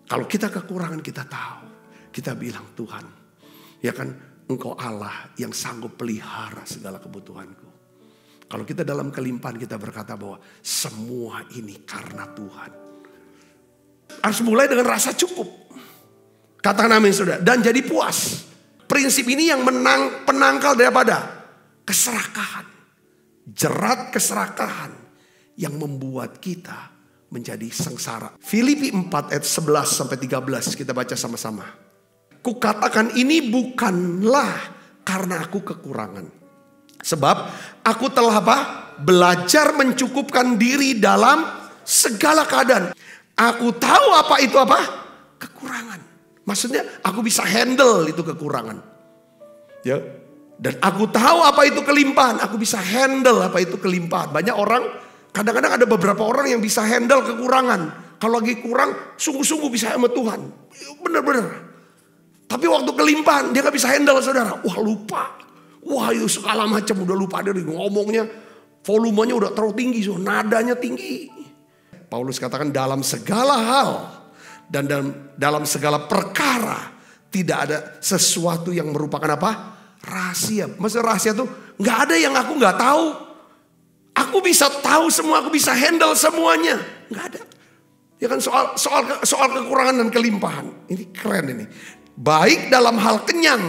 Kalau kita kekurangan, kita tahu. Kita bilang, Tuhan, ya kan, Engkau Allah yang sanggup pelihara segala kebutuhanku. Kalau kita dalam kelimpahan, kita berkata bahwa semua ini karena Tuhan. Harus mulai dengan rasa cukup. Katakan amin saudara. Dan jadi puas. Prinsip ini yang penangkal daripada keserakahan. Jerat keserakahan yang membuat kita menjadi sengsara. Filipi 4 ayat 11 sampai 13 kita baca sama-sama. Kukatakan ini bukanlah karena aku kekurangan. Sebab aku telah apa? Belajar mencukupkan diri dalam segala keadaan. Aku tahu apa itu apa? Kekurangan. Maksudnya aku bisa handle itu kekurangan. Ya. Dan aku tahu apa itu kelimpahan. Aku bisa handle apa itu kelimpahan. Banyak orang, kadang-kadang ada beberapa orang yang bisa handle kekurangan. Kalau lagi kurang, sungguh-sungguh bisa sama Tuhan. Benar-benar. Tapi waktu kelimpahan dia gak bisa handle saudara. Wah lupa. Wah itu segala macam udah lupa. Dia ngomongnya volumenya udah terlalu tinggi. So, nadanya tinggi. Paulus katakan dalam segala hal. Dan dalam segala perkara. Tidak ada sesuatu yang merupakan apa? Rahasia. Maksudnya rahasia tuh gak ada yang aku gak tahu. Aku bisa tahu semua. Aku bisa handle semuanya. Gak ada. Ya kan soal kekurangan dan kelimpahan. Ini keren ini. Baik dalam hal kenyang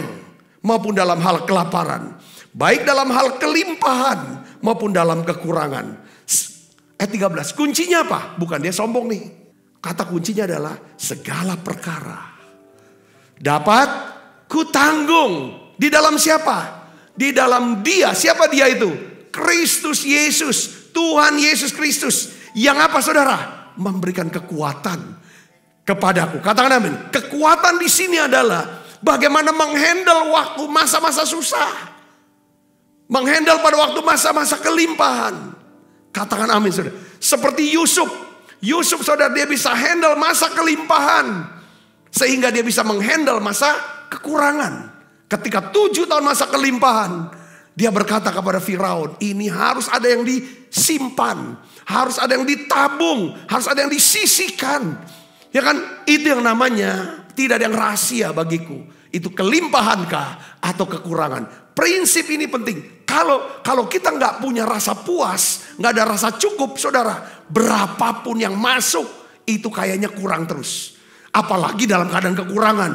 maupun dalam hal kelaparan. Baik dalam hal kelimpahan maupun dalam kekurangan. Ayat 13. Kuncinya apa? Bukan dia sombong nih. Kata kuncinya adalah segala perkara dapat kutanggung. Di dalam siapa? Di dalam Dia. Siapa Dia itu? Kristus Yesus. Tuhan Yesus Kristus. Yang apa saudara? Memberikan kekuatan kepadaku. Katakan amin. Kekuatan di sini adalah bagaimana menghandle waktu masa-masa susah. Menghandle pada waktu masa-masa kelimpahan. Katakan amin saudara. Seperti Yusuf. Yusuf saudara dia bisa handle masa kelimpahan. Sehingga dia bisa menghandle masa kekurangan. Ketika 7 tahun masa kelimpahan. Dia berkata kepada Firaun. Ini harus ada yang disimpan. Harus ada yang ditabung. Harus ada yang disisihkan. Ya kan, itu yang namanya tidak ada yang rahasia bagiku. Itu kelimpahankah atau kekurangan? Prinsip ini penting. Kalau kita nggak punya rasa puas, nggak ada rasa cukup, saudara, berapapun yang masuk itu kayaknya kurang terus. Apalagi dalam keadaan kekurangan.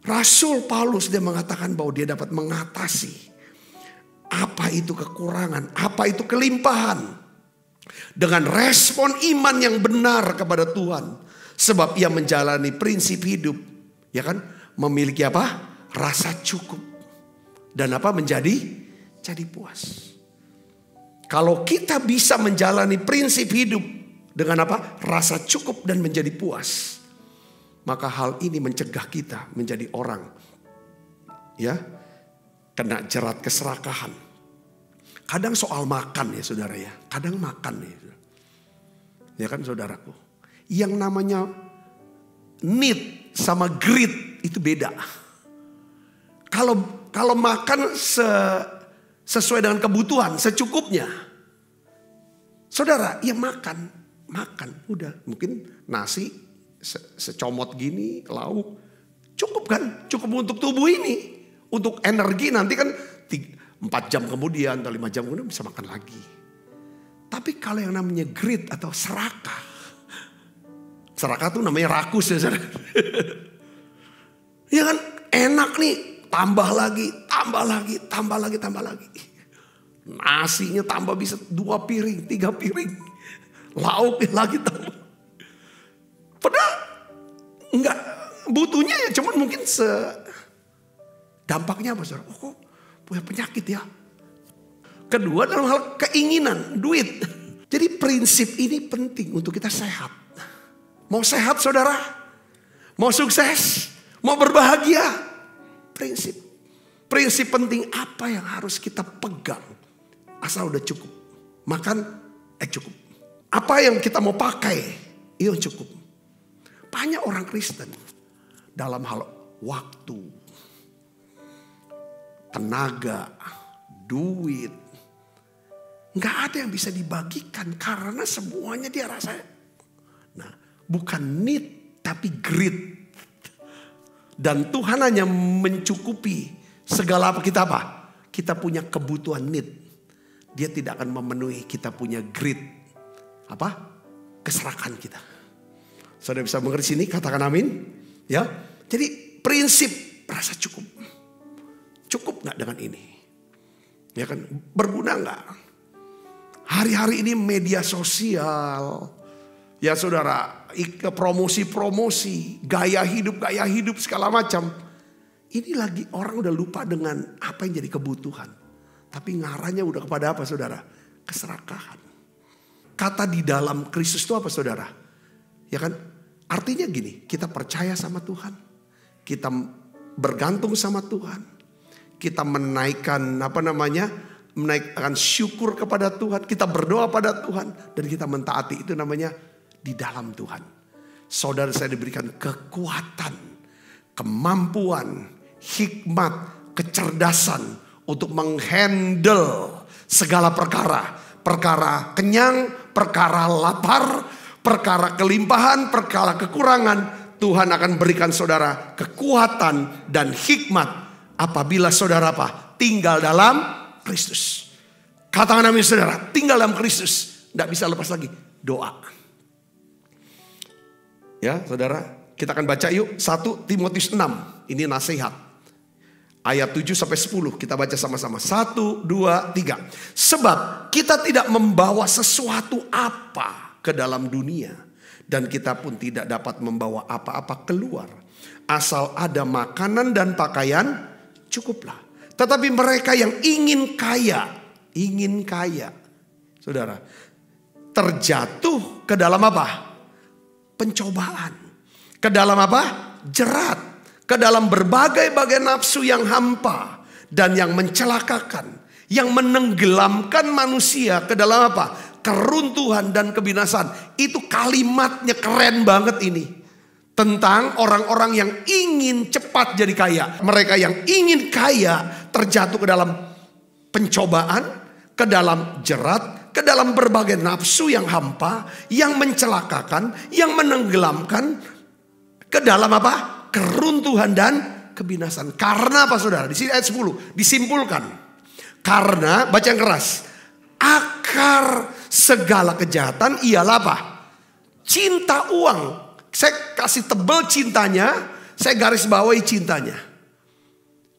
Rasul Paulus dia mengatakan bahwa dia dapat mengatasi apa itu kekurangan, apa itu kelimpahan, dengan respon iman yang benar kepada Tuhan. Sebab ia menjalani prinsip hidup, ya kan, memiliki apa? Rasa cukup. Dan apa? Jadi puas. Kalau kita bisa menjalani prinsip hidup dengan apa? Rasa cukup dan menjadi puas, maka hal ini mencegah kita menjadi orang ya kena jerat keserakahan. Kadang soal makan ya saudara ya. Kadang makan ya kan saudaraku. Yang namanya need sama greed itu beda. Kalau makan sesuai dengan kebutuhan, secukupnya. Saudara, ya makan udah. Mungkin nasi secomot gini, lauk. Cukup kan? Cukup untuk tubuh ini. Untuk energi nanti kan 4 jam kemudian atau 5 jam kemudian bisa makan lagi. Tapi kalau yang namanya greed atau serakah. Serakah tuh namanya rakus ya saudara. Ya kan enak nih. Tambah lagi. Nasinya tambah bisa 2 piring, 3 piring. Lauknya lagi tambah. Padahal enggak butuhnya ya cuman mungkin dampaknya apa saudara? Oh kok punya penyakit ya. Kedua dalam hal keinginan, duit. Jadi prinsip ini penting untuk kita sehat. Mau sehat saudara? Mau sukses? Mau berbahagia? Prinsip penting apa yang harus kita pegang? Asal udah cukup. Makan cukup. Apa yang kita mau pakai? Itu cukup. Banyak orang Kristen dalam hal waktu, tenaga, duit. Nggak ada yang bisa dibagikan karena semuanya dia rasa. Nah, bukan need tapi greed. Dan Tuhan hanya mencukupi segala apa kita apa? Kita punya kebutuhan need. Dia tidak akan memenuhi kita punya greed. Apa? Keserakan kita. Saudara bisa mengerti sini? Katakan amin. Ya. Jadi prinsip rasa cukup. Cukup gak dengan ini? Ya kan? Berguna gak? Hari-hari ini media sosial. Ya saudara. Promosi-promosi. Gaya hidup segala macam. Ini lagi orang udah lupa dengan apa yang jadi kebutuhan. Tapi ngarahnya udah kepada apa saudara? Keserakahan. Kata di dalam Kristus itu apa saudara? Ya kan? Artinya gini, kita percaya sama Tuhan. Kita bergantung sama Tuhan. Kita menaikkan menaikkan syukur kepada Tuhan. Kita berdoa pada Tuhan. Dan kita mentaati, itu namanya di dalam Tuhan. Saudara saya diberikan kekuatan, kemampuan, hikmat, kecerdasan untuk menghandle segala perkara. Perkara kenyang, perkara lapar, perkara kelimpahan, perkara kekurangan. Tuhan akan berikan saudara kekuatan dan hikmat apabila saudara apa? Tinggal dalam Kristus. Katakan amin saudara, tinggal dalam Kristus. Tidak bisa lepas lagi, doa. Ya saudara, kita akan baca yuk 1 Timotius 6. Ini nasihat. Ayat 7-10 kita baca sama-sama. 1, 2, 3. Sebab kita tidak membawa sesuatu apa ke dalam dunia. Dan kita pun tidak dapat membawa apa-apa keluar. Asal ada makanan dan pakaian, cukuplah. Tetapi mereka yang ingin kaya. Saudara, terjatuh ke dalam apa? Pencobaan. Ke dalam apa? Jerat. Ke dalam berbagai-bagai nafsu yang hampa dan yang mencelakakan, yang menenggelamkan manusia ke dalam apa? Keruntuhan dan kebinasan. Itu kalimatnya keren banget ini. Tentang orang-orang yang ingin cepat jadi kaya. Mereka yang ingin kaya terjatuh ke dalam pencobaan, ke dalam jerat, ke dalam berbagai nafsu yang hampa, yang mencelakakan, yang menenggelamkan, ke dalam apa? Keruntuhan dan kebinasan. Karena apa saudara? Di sini ayat 10 disimpulkan. Karena, baca yang keras. Akar segala kejahatan ialah apa? cinta uang. Saya kasih tebel cintanya, saya garis bawahi cintanya.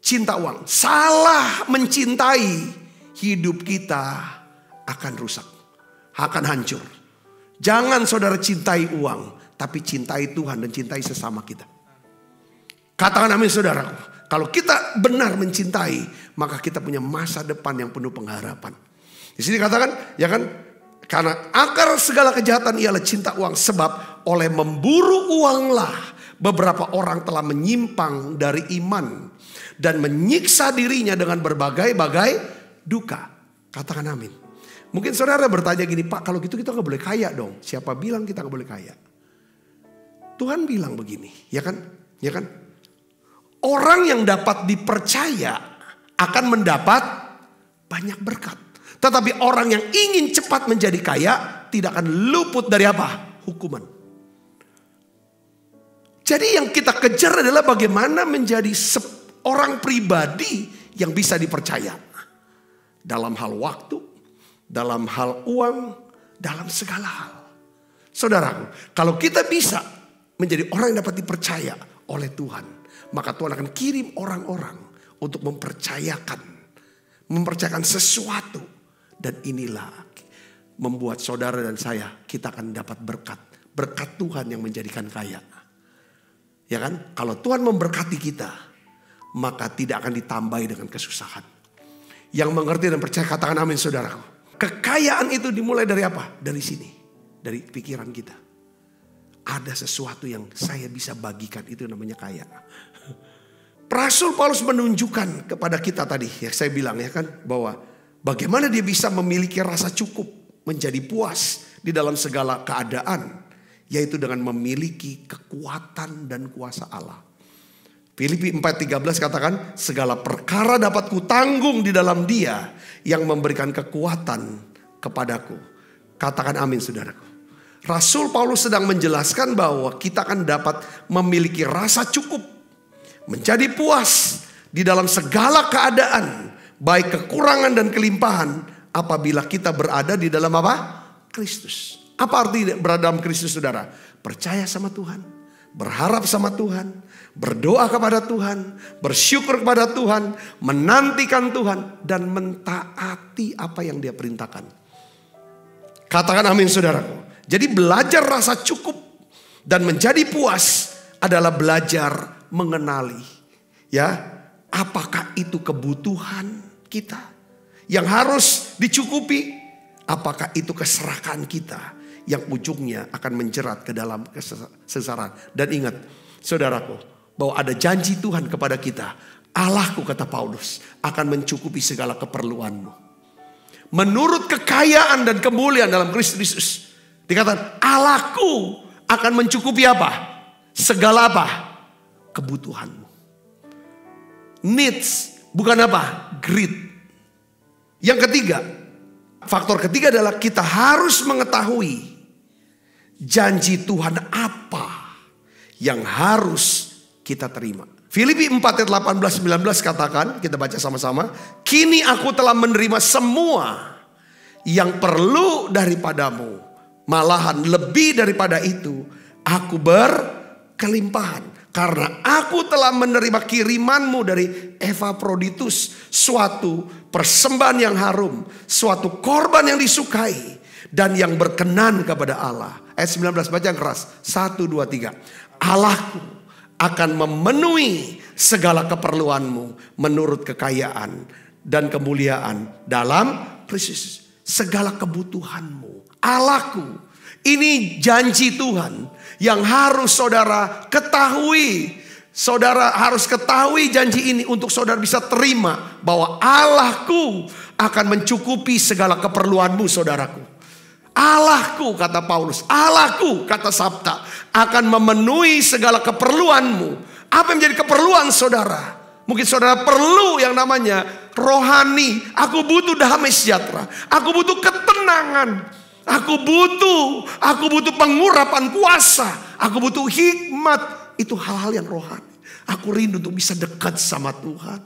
Cinta uang. Salah mencintai, hidup kita akan rusak. Akan hancur. Jangan saudara cintai uang, tapi cintai Tuhan dan cintai sesama kita. Katakan amin saudaraku. Kalau kita benar mencintai, maka kita punya masa depan yang penuh pengharapan. Di sini katakan, ya kan? Karena akar segala kejahatan ialah cinta uang. Sebab oleh memburu uanglah beberapa orang telah menyimpang dari iman. Dan menyiksa dirinya dengan berbagai-bagai duka. Katakan amin. Mungkin saudara bertanya gini, Pak kalau gitu kita gak boleh kaya dong. Siapa bilang kita gak boleh kaya? Tuhan bilang begini, ya kan? Ya kan? Orang yang dapat dipercaya akan mendapat banyak berkat. Tetapi orang yang ingin cepat menjadi kaya tidak akan luput dari apa? Hukuman. Jadi yang kita kejar adalah bagaimana menjadi orang pribadi yang bisa dipercaya. Dalam hal waktu, dalam hal uang, dalam segala hal. Saudara, kalau kita bisa menjadi orang yang dapat dipercaya oleh Tuhan, maka Tuhan akan kirim orang-orang untuk mempercayakan sesuatu. Dan inilah membuat saudara dan saya, kita akan dapat berkat. Berkat Tuhan yang menjadikan kaya. Ya kan? Kalau Tuhan memberkati kita, maka tidak akan ditambahi dengan kesusahan. Yang mengerti dan percaya katakan amin saudaraku. Kekayaan itu dimulai dari apa? Dari sini. Dari pikiran kita. Ada sesuatu yang saya bisa bagikan, itu namanya kaya. Rasul Paulus menunjukkan kepada kita tadi, ya saya bilang ya kan, bahwa bagaimana dia bisa memiliki rasa cukup, menjadi puas di dalam segala keadaan, yaitu dengan memiliki kekuatan dan kuasa Allah. Filipi 4:13 katakan, segala perkara dapat kutanggung di dalam Dia yang memberikan kekuatan kepadaku. Katakan amin saudaraku. Rasul Paulus sedang menjelaskan bahwa kita akan dapat memiliki rasa cukup, menjadi puas di dalam segala keadaan, baik kekurangan dan kelimpahan, apabila kita berada di dalam apa? Kristus. Apa arti berada dalam Kristus saudara? Percaya sama Tuhan, berharap sama Tuhan, berdoa kepada Tuhan, bersyukur kepada Tuhan, menantikan Tuhan, dan mentaati apa yang Dia perintahkan. Katakan amin saudaraku. Jadi belajar rasa cukup dan menjadi puas adalah belajar mengenali, ya, apakah itu kebutuhan kita yang harus dicukupi, apakah itu keserakahan kita yang ujungnya akan menjerat ke dalam kesesaran. Dan ingat saudaraku, bahwa ada janji Tuhan kepada kita. Allahku, kata Paulus, akan mencukupi segala keperluanmu. Menurut kekayaan dan kemuliaan dalam Kristus. Dikatakan Allahku akan mencukupi apa? Segala apa? Kebutuhanmu. Needs, bukan apa? Greed. Yang ketiga, faktor ketiga adalah kita harus mengetahui janji Tuhan apa yang harus kita terima. Filipi 4:18-19 katakan, kita baca sama-sama. Kini aku telah menerima semua yang perlu daripadamu. Malahan lebih daripada itu, aku berkelimpahan. Karena aku telah menerima kirimanmu dari Epafroditus, suatu persembahan yang harum, suatu korban yang disukai dan yang berkenan kepada Allah. Ayat 19, baca yang keras. 1, 2, 3. Allahku akan memenuhi segala keperluanmu menurut kekayaan dan kemuliaan dalam Kristus. Segala kebutuhanmu. Allahku. Ini janji Tuhan yang harus saudara ketahui. Saudara harus ketahui janji ini untuk saudara bisa terima bahwa Allahku akan mencukupi segala keperluanmu saudaraku. Allahku, kata Paulus, Allahku, kata Sabta, akan memenuhi segala keperluanmu. Apa yang menjadi keperluan saudara? Mungkin saudara perlu yang namanya rohani. Aku butuh damai sejahtera. Aku butuh ketenangan. Aku butuh pengurapan kuasa. Aku butuh hikmat. Itu hal-hal yang rohani. Aku rindu untuk bisa dekat sama Tuhan.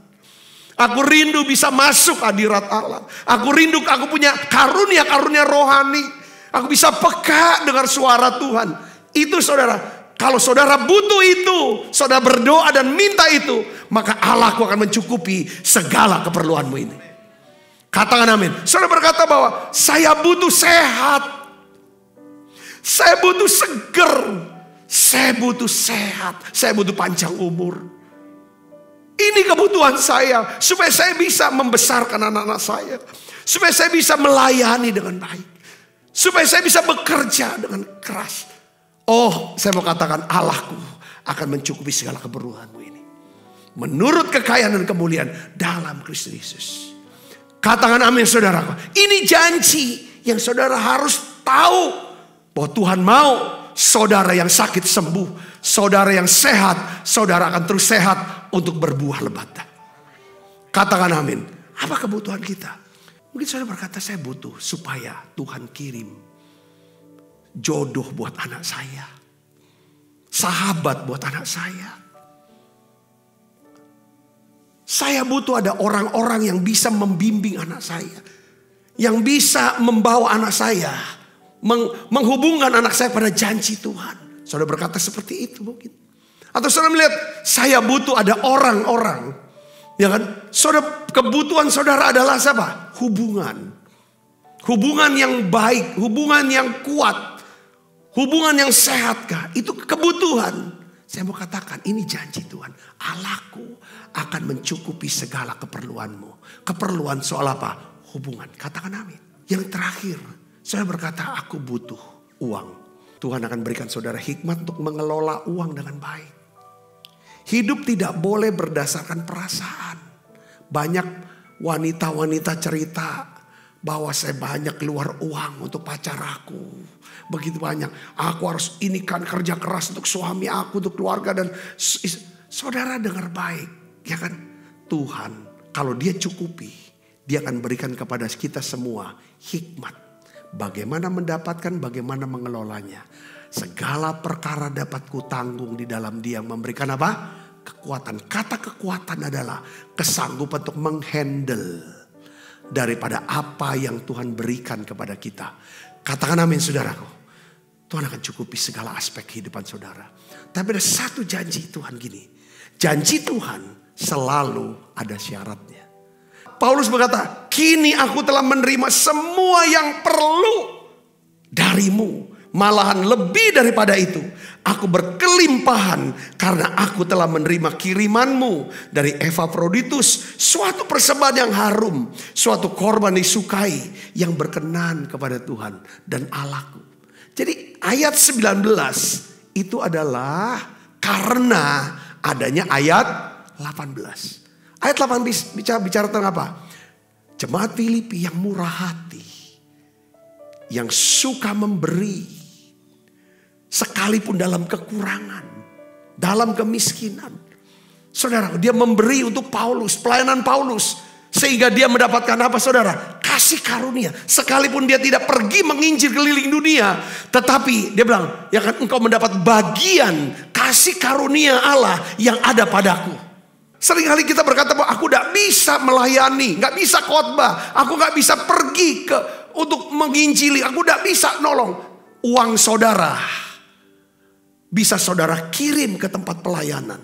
Aku rindu bisa masuk hadirat Allah. Aku rindu, aku punya karunia-karunia rohani. Aku bisa peka dengar suara Tuhan. Itu saudara, kalau saudara butuh itu, saudara berdoa dan minta itu, maka Allah akan mencukupi segala keperluanmu ini. Katakan amin. Saudara berkata bahwa saya butuh sehat. Saya butuh seger. Saya butuh sehat. Saya butuh panjang umur. Ini kebutuhan saya. Supaya saya bisa membesarkan anak-anak saya. Supaya saya bisa melayani dengan baik. Supaya saya bisa bekerja dengan keras. Oh, saya mau katakan Allahku akan mencukupi segala keperluanmu ini. Menurut kekayaan dan kemuliaan dalam Kristus Yesus. Katakan amin saudaraku. Ini janji yang saudara harus tahu. Bahwa Tuhan mau saudara yang sakit sembuh. Saudara yang sehat. Saudara akan terus sehat untuk berbuah lebat. Katakan amin. Apa kebutuhan kita? Mungkin saudara berkata saya butuh supaya Tuhan kirim jodoh buat anak saya. Sahabat buat anak saya. Saya butuh ada orang-orang yang bisa membimbing anak saya. Yang bisa membawa anak saya. Menghubungkan anak saya pada janji Tuhan. Saudara berkata seperti itu mungkin. Atau saudara melihat saya butuh ada orang-orang. Ya kan? Saudara, kebutuhan saudara adalah apa? Hubungan. Hubungan yang baik. Hubungan yang kuat. Hubungan yang sehat kah? Itu kebutuhan. Saya mau katakan ini janji Tuhan. Allahku akan mencukupi segala keperluanmu. Keperluan soal apa? Hubungan. Katakan amin. Yang terakhir. Saya berkata aku butuh uang. Tuhan akan berikan saudara hikmat untuk mengelola uang dengan baik. Hidup tidak boleh berdasarkan perasaan. Banyak wanita-wanita cerita bahwa saya banyak keluar uang untuk pacar aku. Begitu banyak. Aku harus ini kan kerja keras untuk suami aku, untuk keluarga. Dan saudara dengar baik. Ya kan? Tuhan kalau dia cukupi, dia akan berikan kepada kita semua hikmat. Bagaimana mendapatkan, bagaimana mengelolanya. Segala perkara dapat kutanggung di dalam dia yang memberikan apa? Kekuatan. Kata kekuatan adalah kesanggupan untuk menghandle daripada apa yang Tuhan berikan kepada kita. Katakan amin saudaraku. Tuhan akan cukupi segala aspek kehidupan saudara. Tapi ada satu janji Tuhan gini. Janji Tuhan selalu ada syaratnya. Paulus berkata, kini aku telah menerima semua yang perlu darimu. Malahan lebih daripada itu. Aku berkelimpahan karena aku telah menerima kirimanmu dari Epafroditus. Suatu persembahan yang harum. Suatu korban disukai yang berkenan kepada Tuhan dan Allahku. Jadi ayat 19 itu adalah karena adanya ayat 18. Ayat 18 bicara tentang apa? Jemaat Filipi yang murah hati. Yang suka memberi. Sekalipun dalam kekurangan. Dalam kemiskinan. Saudara, dia memberi untuk Paulus. Pelayanan Paulus. Sehingga dia mendapatkan apa saudara? Kasih karunia. Sekalipun dia tidak pergi menginjil keliling dunia. Tetapi dia bilang, ya kan engkau mendapat bagian kasih karunia Allah yang ada padaku. Seringkali kita berkata bahwa aku tidak bisa melayani. Gak bisa khotbah. Aku gak bisa pergi untuk menginjili. Aku tidak bisa nolong. Uang saudara bisa saudara kirim ke tempat pelayanan.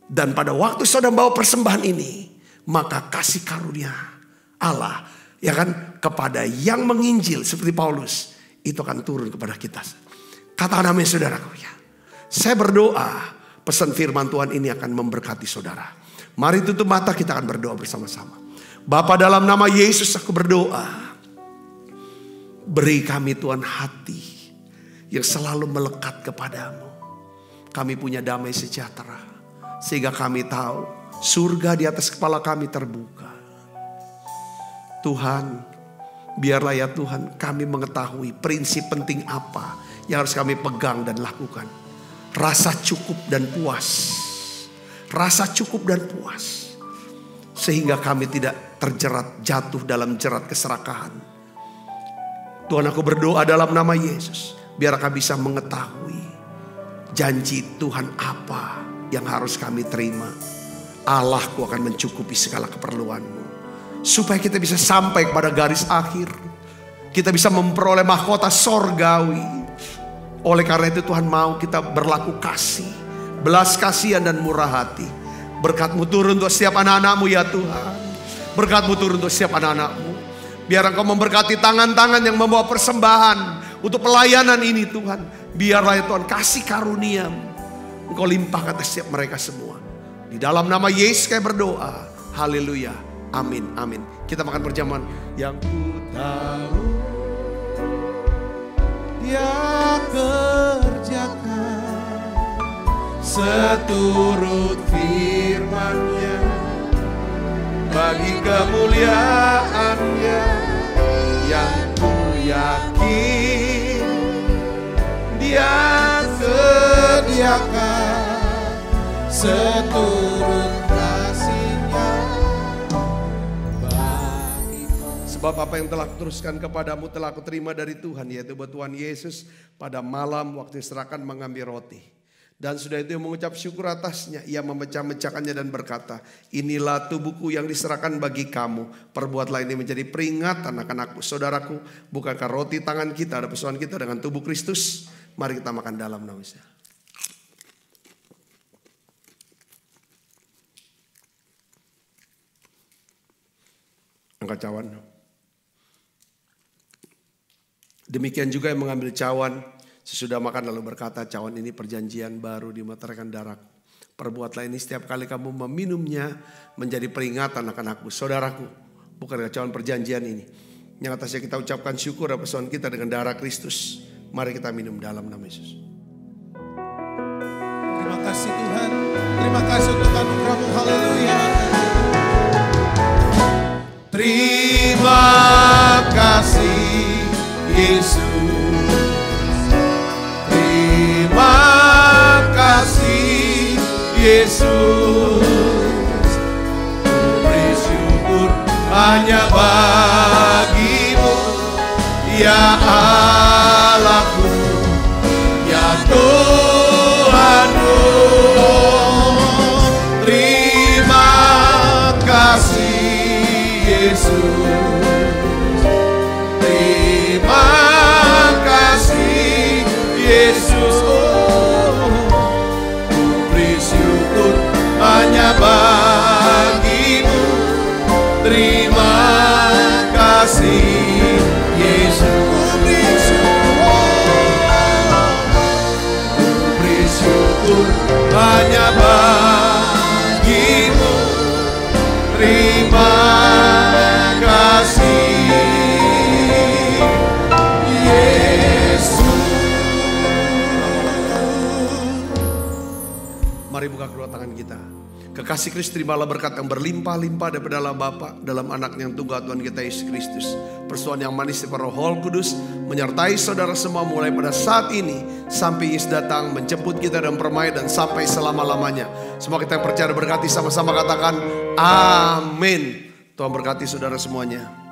Dan pada waktu saudara bawa persembahan ini, maka kasih karunia Allah ya kan kepada yang menginjil seperti Paulus itu akan turun kepada kita. Katakan amin saudaraku ya. Saya berdoa pesan firman Tuhan ini akan memberkati saudara. Mari tutup mata, kita akan berdoa bersama-sama. Bapa, dalam nama Yesus aku berdoa. Beri kami Tuhan hati yang selalu melekat kepadamu. Kami punya damai sejahtera. Sehingga kami tahu surga di atas kepala kami terbuka. Tuhan, biarlah ya Tuhan kami mengetahui prinsip penting apa yang harus kami pegang dan lakukan. Rasa cukup dan puas. Rasa cukup dan puas. Sehingga kami tidak terjerat jatuh dalam jerat keserakahan. Tuhan, aku berdoa dalam nama Yesus. Biar kami bisa mengetahui janji Tuhan apa yang harus kami terima. Allahku akan mencukupi segala keperluanmu. Supaya kita bisa sampai kepada garis akhir. Kita bisa memperoleh mahkota sorgawi. Oleh karena itu Tuhan mau kita berlaku kasih, belas kasihan dan murah hati. Berkat-Mu turun untuk setiap anak-anak-Mu ya Tuhan. Berkat-Mu turun untuk setiap anak-anak-Mu. Biar Engkau memberkati tangan-tangan yang membawa persembahan untuk pelayanan ini Tuhan. Biarlah ya Tuhan kasih karunia-Mu Engkau limpahkan atas setiap mereka semua. Di dalam nama Yesus kami berdoa. Haleluya. Amin. Amin. Kita makan berjamaah. Yang ku tahu Dia kerjakan seturut firman-Nya bagi kemuliaan-Nya. Yang ku yakin Dia sediakan seturut kasih-Nya bagiku. Sebab apa yang telah kuteruskan kepadamu telah kuterima dari Tuhan, yaitu bahwa Tuhan Yesus pada malam waktu diserahkan mengambil roti. Dan sudah itu mengucap syukur atasnya, ia memecah-mecahkannya dan berkata, inilah tubuhku yang diserahkan bagi kamu. Perbuatlah ini menjadi peringatan akan aku. Saudaraku, bukankah roti tangan kita ada persoalan kita dengan tubuh Kristus? Mari kita makan dalam nama Yesus. Angkat cawan. Demikian juga yang mengambil cawan sesudah makan lalu berkata, cawan ini perjanjian baru di meterankan darahku. Perbuatlah ini setiap kali kamu meminumnya menjadi peringatan akan aku. Saudaraku, bukankah cawan perjanjian ini yang atasnya kita ucapkan syukur atas persoalan kita dengan darah Kristus. Mari kita minum dalam nama Yesus. Terima kasih Tuhan. Terima kasih untuk anugerah-Mu. Haleluya. Terima kasih Yesus. Terima kasih Yesus. Beri syukur hanya bagi-Mu ya Allahku, ya Tuhanku. Terima kasih Yesus. Terima kasih Yesus. Ku beri syukur hanya bagi-Mu. Terima kasih Yesus. Ku beri syukur hanya bagi-Mu. Terima kasih Yesus. Mari buka kedua tangan kita. Kekasih Kristus, terimalah berkat yang berlimpah-limpah daripada Allah Bapa dalam anak yang tunggal Tuhan kita Yesus Kristus. Persoalan yang manis daripada Roh Kudus menyertai saudara semua mulai pada saat ini sampai Yesus datang menjemput kita dan permai dan sampai selama-lamanya. Semua kita yang percaya berkati sama-sama katakan amin. Tuhan berkati saudara semuanya.